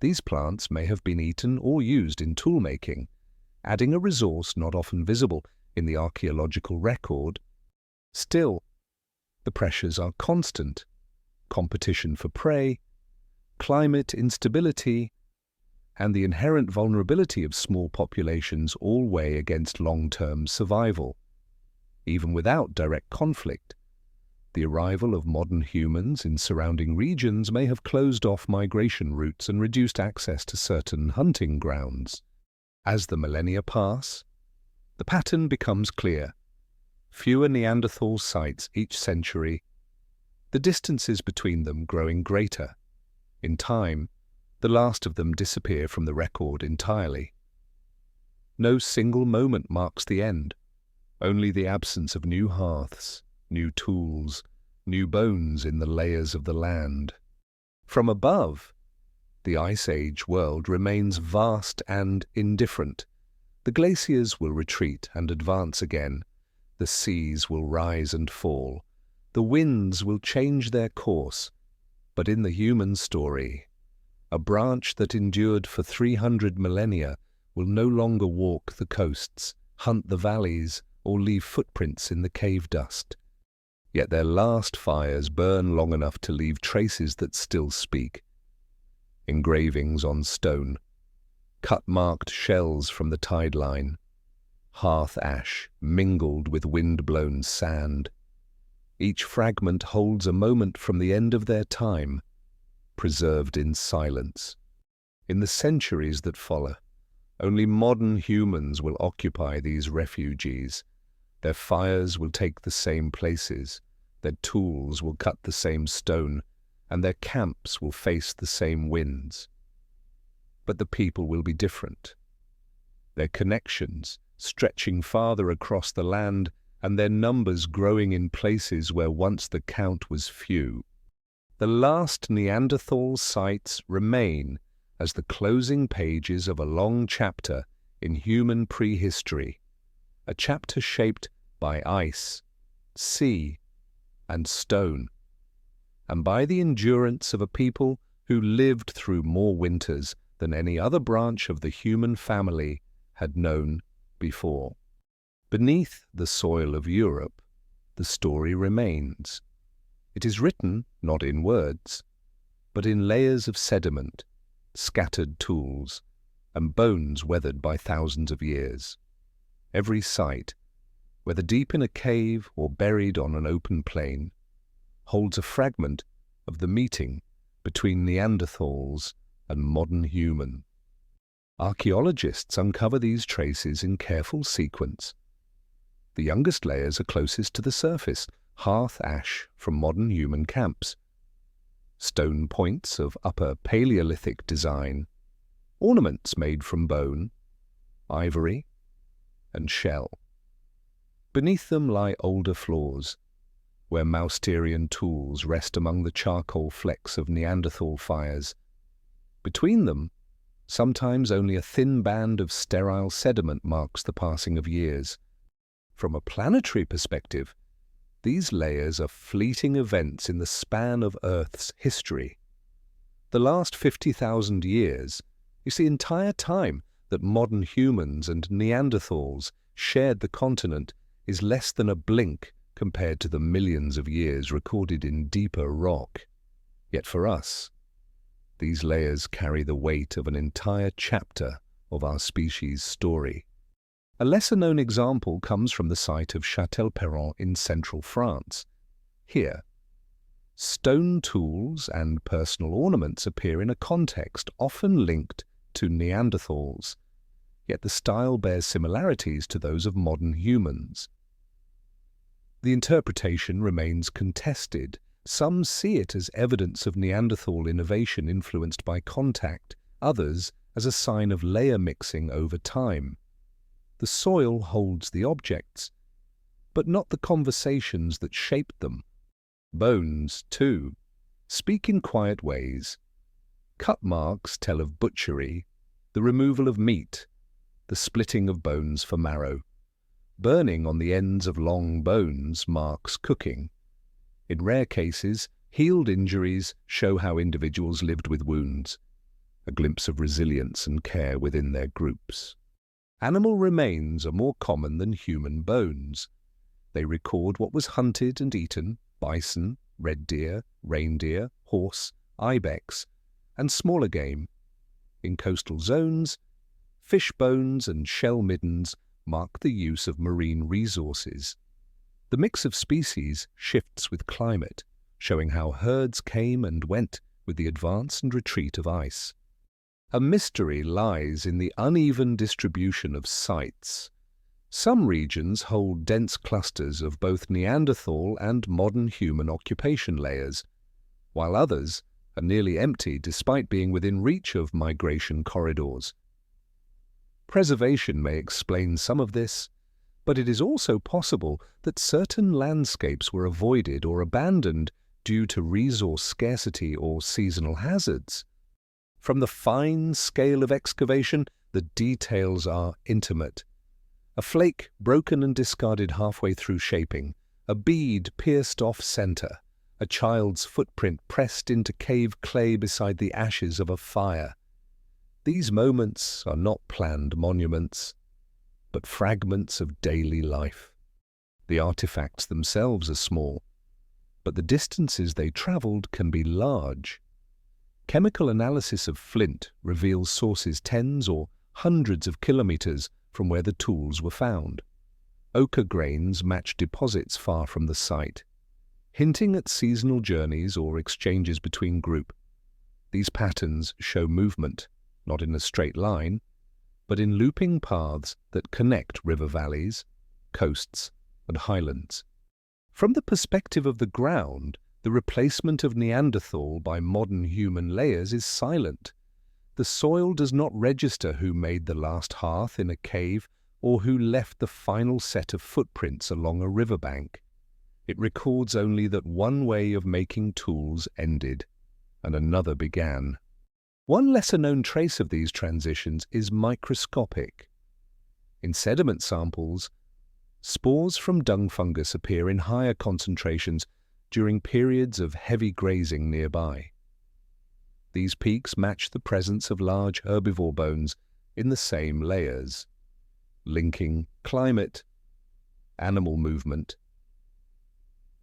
These plants may have been eaten or used in toolmaking, adding a resource not often visible in the archaeological record. Still, the pressures are constant: competition for prey, climate instability, and the inherent vulnerability of small populations all weigh against long-term survival. Even without direct conflict, the arrival of modern humans in surrounding regions may have closed off migration routes and reduced access to certain hunting grounds. As the millennia pass, the pattern becomes clear. Fewer Neanderthal sites each century, the distances between them growing greater. In time, the last of them disappear from the record entirely. No single moment marks the end, only the absence of new hearths, new tools, new bones in the layers of the land. From above, the Ice Age world remains vast and indifferent. The glaciers will retreat and advance again. The seas will rise and fall. The winds will change their course. But in the human story, a branch that endured for 300 millennia will no longer walk the coasts, hunt the valleys, or leave footprints in the cave dust. Yet their last fires burn long enough to leave traces that still speak. Engravings on stone, cut-marked shells from the tide line, hearth ash mingled with wind-blown sand. Each fragment holds a moment from the end of their time, preserved in silence. In the centuries that follow, only modern humans will occupy these refugees. Their fires will take the same places, their tools will cut the same stone, and their camps will face the same winds. But the people will be different. Their connections stretching farther across the land, and their numbers growing in places where once the count was few. The last Neanderthal sites remain as the closing pages of a long chapter in human prehistory, a chapter shaped by ice, sea, and stone, and by the endurance of a people who lived through more winters than any other branch of the human family had known before. Beneath the soil of Europe, the story remains. It is written not in words, but in layers of sediment, scattered tools, and bones weathered by thousands of years. Every site, whether deep in a cave or buried on an open plain, holds a fragment of the meeting between Neanderthals and modern human. Archaeologists uncover these traces in careful sequence. The youngest layers are closest to the surface, hearth ash from modern human camps, stone points of upper Paleolithic design, ornaments made from bone, ivory, and shell. Beneath them lie older floors, where Mousterian tools rest among the charcoal flecks of Neanderthal fires. Between them, sometimes only a thin band of sterile sediment marks the passing of years. From a planetary perspective, these layers are fleeting events in the span of Earth's history. The last 50,000 years is the entire time that modern humans and Neanderthals shared the continent is less than a blink compared to the millions of years recorded in deeper rock. Yet for us, these layers carry the weight of an entire chapter of our species' story. A lesser-known example comes from the site of Châtel-Perron in central France. Here, stone tools and personal ornaments appear in a context often linked to Neanderthals, yet the style bears similarities to those of modern humans. The interpretation remains contested. Some see it as evidence of Neanderthal innovation influenced by contact, others as a sign of layer mixing over time. The soil holds the objects, but not the conversations that shaped them. Bones, too, speak in quiet ways. Cut marks tell of butchery, the removal of meat, the splitting of bones for marrow. Burning on the ends of long bones marks cooking. In rare cases, healed injuries show how individuals lived with wounds, a glimpse of resilience and care within their groups. Animal remains are more common than human bones. They record what was hunted and eaten: bison, red deer, reindeer, horse, ibex, and smaller game. In coastal zones, fish bones and shell middens mark the use of marine resources. The mix of species shifts with climate, showing how herds came and went with the advance and retreat of ice. A mystery lies in the uneven distribution of sites. Some regions hold dense clusters of both Neanderthal and modern human occupation layers, while others are nearly empty despite being within reach of migration corridors. Preservation may explain some of this, but it is also possible that certain landscapes were avoided or abandoned due to resource scarcity or seasonal hazards. From the fine scale of excavation, the details are intimate. A flake broken and discarded halfway through shaping, a bead pierced off-center, a child's footprint pressed into cave clay beside the ashes of a fire. These moments are not planned monuments, but fragments of daily life. The artifacts themselves are small, but the distances they traveled can be large. Chemical analysis of flint reveals sources tens or hundreds of kilometers from where the tools were found. Ochre grains match deposits far from the site, hinting at seasonal journeys or exchanges between groups. These patterns show movement, not in a straight line, but in looping paths that connect river valleys, coasts, and highlands. From the perspective of the ground, the replacement of Neanderthal by modern human layers is silent. The soil does not register who made the last hearth in a cave or who left the final set of footprints along a riverbank. It records only that one way of making tools ended and another began. One lesser-known trace of these transitions is microscopic. In sediment samples, spores from dung fungus appear in higher concentrations during periods of heavy grazing nearby. These peaks match the presence of large herbivore bones in the same layers, linking climate, animal movement,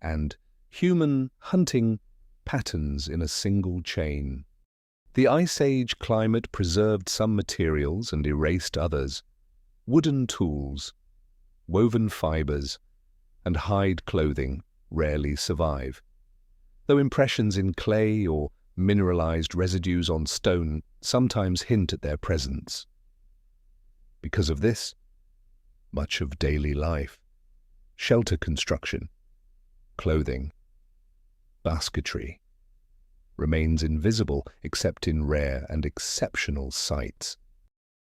and human hunting patterns in a single chain. The Ice Age climate preserved some materials and erased others. Wooden tools, woven fibers, and hide clothing rarely survive, though impressions in clay or mineralized residues on stone sometimes hint at their presence. Because of this, much of daily life, shelter construction, clothing, basketry, remains invisible except in rare and exceptional sites.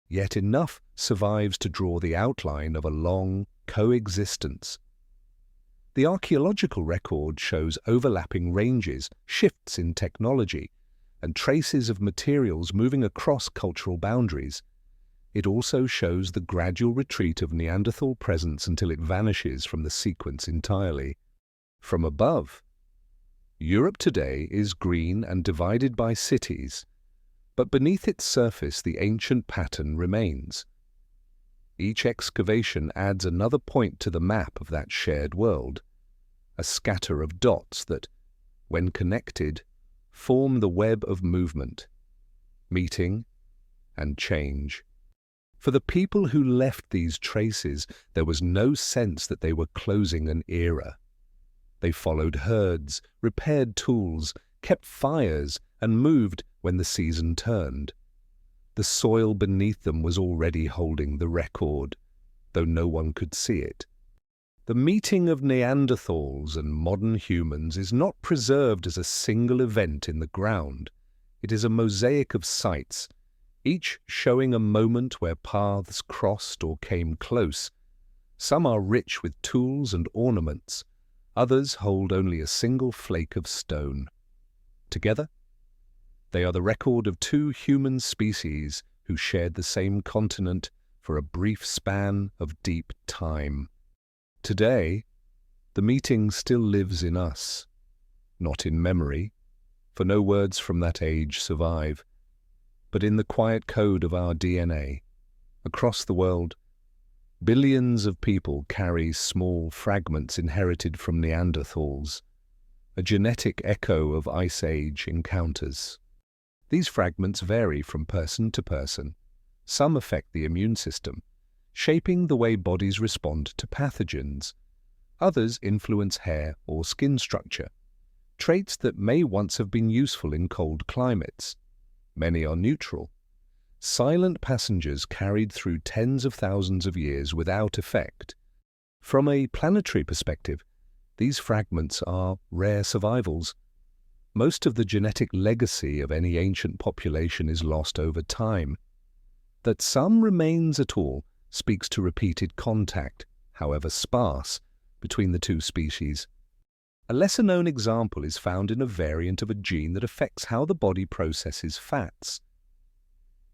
Yet enough survives to draw the outline of a long coexistence. The archaeological record shows overlapping ranges, shifts in technology, and traces of materials moving across cultural boundaries. It also shows the gradual retreat of Neanderthal presence until it vanishes from the sequence entirely. From above, Europe today is green and divided by cities, but beneath its surface the ancient pattern remains. Each excavation adds another point to the map of that shared world, a scatter of dots that, when connected, form the web of movement, meeting, and change. For the people who left these traces, there was no sense that they were closing an era. They followed herds, repaired tools, kept fires, and moved when the season turned. The soil beneath them was already holding the record, though no one could see it. The meeting of Neanderthals and modern humans is not preserved as a single event in the ground. It is a mosaic of sites, each showing a moment where paths crossed or came close. Some are rich with tools and ornaments, others hold only a single flake of stone. Together, they are the record of two human species who shared the same continent for a brief span of deep time. Today, the meeting still lives in us, not in memory, for no words from that age survive, but in the quiet code of our DNA. Across the world, billions of people carry small fragments inherited from Neanderthals, a genetic echo of Ice Age encounters. These fragments vary from person to person. Some affect the immune system, shaping the way bodies respond to pathogens. Others influence hair or skin structure, traits that may once have been useful in cold climates. Many are neutral, silent passengers carried through tens of thousands of years without effect. From a planetary perspective, these fragments are rare survivals. Most of the genetic legacy of any ancient population is lost over time. That some remains at all speaks to repeated contact, however sparse, between the two species. A lesser-known example is found in a variant of a gene that affects how the body processes fats.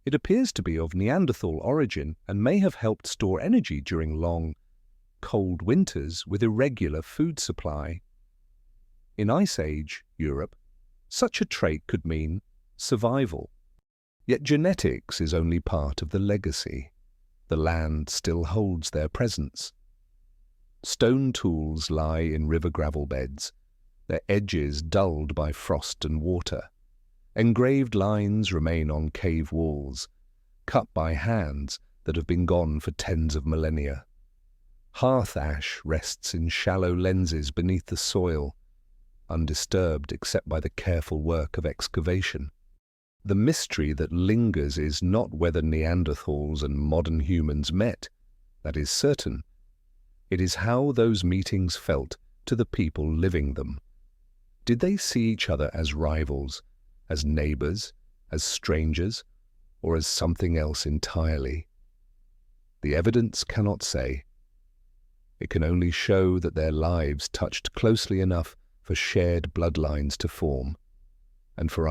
It appears to be of Neanderthal origin and may have helped store energy during long, cold winters with irregular food supply. In Ice Age Europe, such a trait could mean survival. Yet genetics is only part of the legacy. The land still holds their presence. Stone tools lie in river gravel beds, their edges dulled by frost and water. Engraved lines remain on cave walls, cut by hands that have been gone for tens of millennia. Hearth ash rests in shallow lenses beneath the soil, undisturbed except by the careful work of excavation. The mystery that lingers is not whether Neanderthals and modern humans met, that is certain. It is how those meetings felt to the people living them. Did they see each other as rivals, as neighbors, as strangers, or as something else entirely? The evidence cannot say. It can only show that their lives touched closely enough for shared bloodlines to form, and for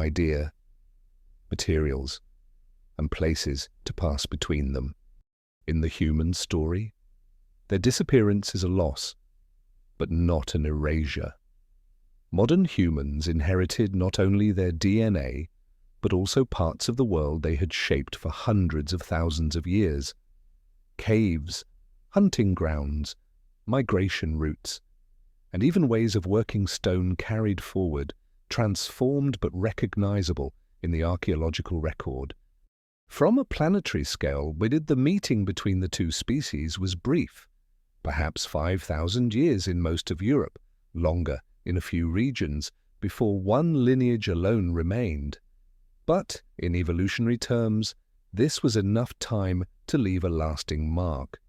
materials, and places to pass between them. In the human story, their disappearance is a loss, but not an erasure. Modern humans inherited not only their DNA, but also parts of the world they had shaped for hundreds of thousands of years. Caves, hunting grounds, migration routes, and even ways of working stone carried forward, transformed but recognizable in the archaeological record. From a planetary scale, the meeting between the two species was brief, perhaps 5,000 years in most of Europe, longer in a few regions, before one lineage alone remained. But, in evolutionary terms, this was enough time to leave a lasting mark.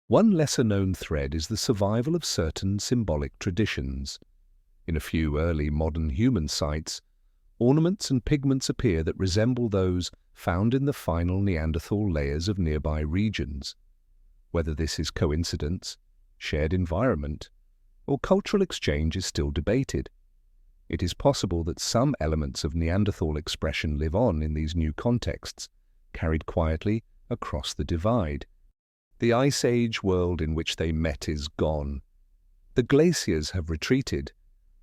One lesser-known thread is the survival of certain symbolic traditions. In a few early modern human sites, ornaments and pigments appear that resemble those found in the final Neanderthal layers of nearby regions. Whether this is coincidence, shared environment, or cultural exchange is still debated. It is possible that some elements of Neanderthal expression live on in these new contexts, carried quietly across the divide. The Ice Age world in which they met is gone. The glaciers have retreated,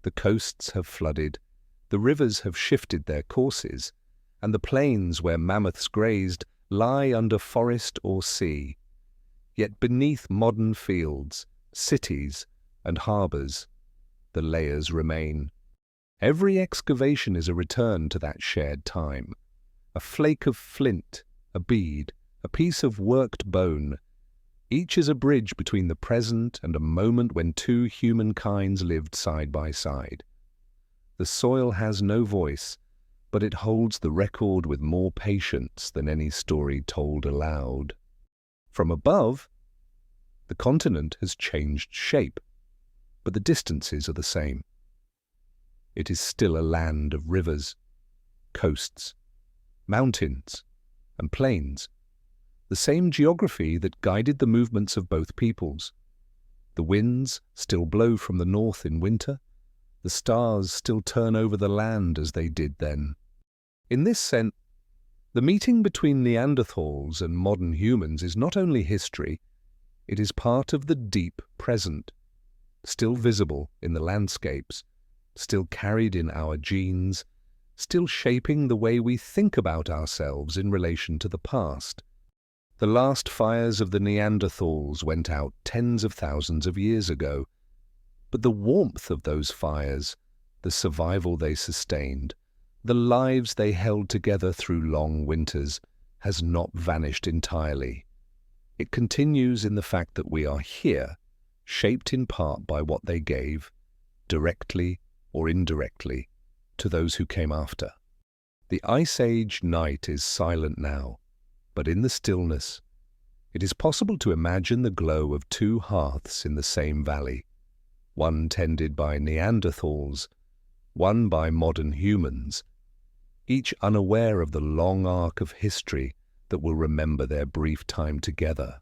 the coasts have flooded, the rivers have shifted their courses, and the plains where mammoths grazed lie under forest or sea. Yet beneath modern fields, cities, and harbours, the layers remain. Every excavation is a return to that shared time. A flake of flint, a bead, a piece of worked bone. Each is a bridge between the present and a moment when two humankinds lived side by side. The soil has no voice, but it holds the record with more patience than any story told aloud. From above, the continent has changed shape, but the distances are the same. It is still a land of rivers, coasts, mountains, and plains, the same geography that guided the movements of both peoples. The winds still blow from the north in winter, the stars still turn over the land as they did then. In this sense, the meeting between Neanderthals and modern humans is not only history, it is part of the deep present, still visible in the landscapes, still carried in our genes, still shaping the way we think about ourselves in relation to the past. The last fires of the Neanderthals went out tens of thousands of years ago, but the warmth of those fires, the survival they sustained, the lives they held together through long winters, has not vanished entirely. It continues in the fact that we are here, shaped in part by what they gave, directly or indirectly, to those who came after. The Ice Age night is silent now, but in the stillness, it is possible to imagine the glow of two hearths in the same valley, one tended by Neanderthals, one by modern humans, each unaware of the long arc of history that will remember their brief time together.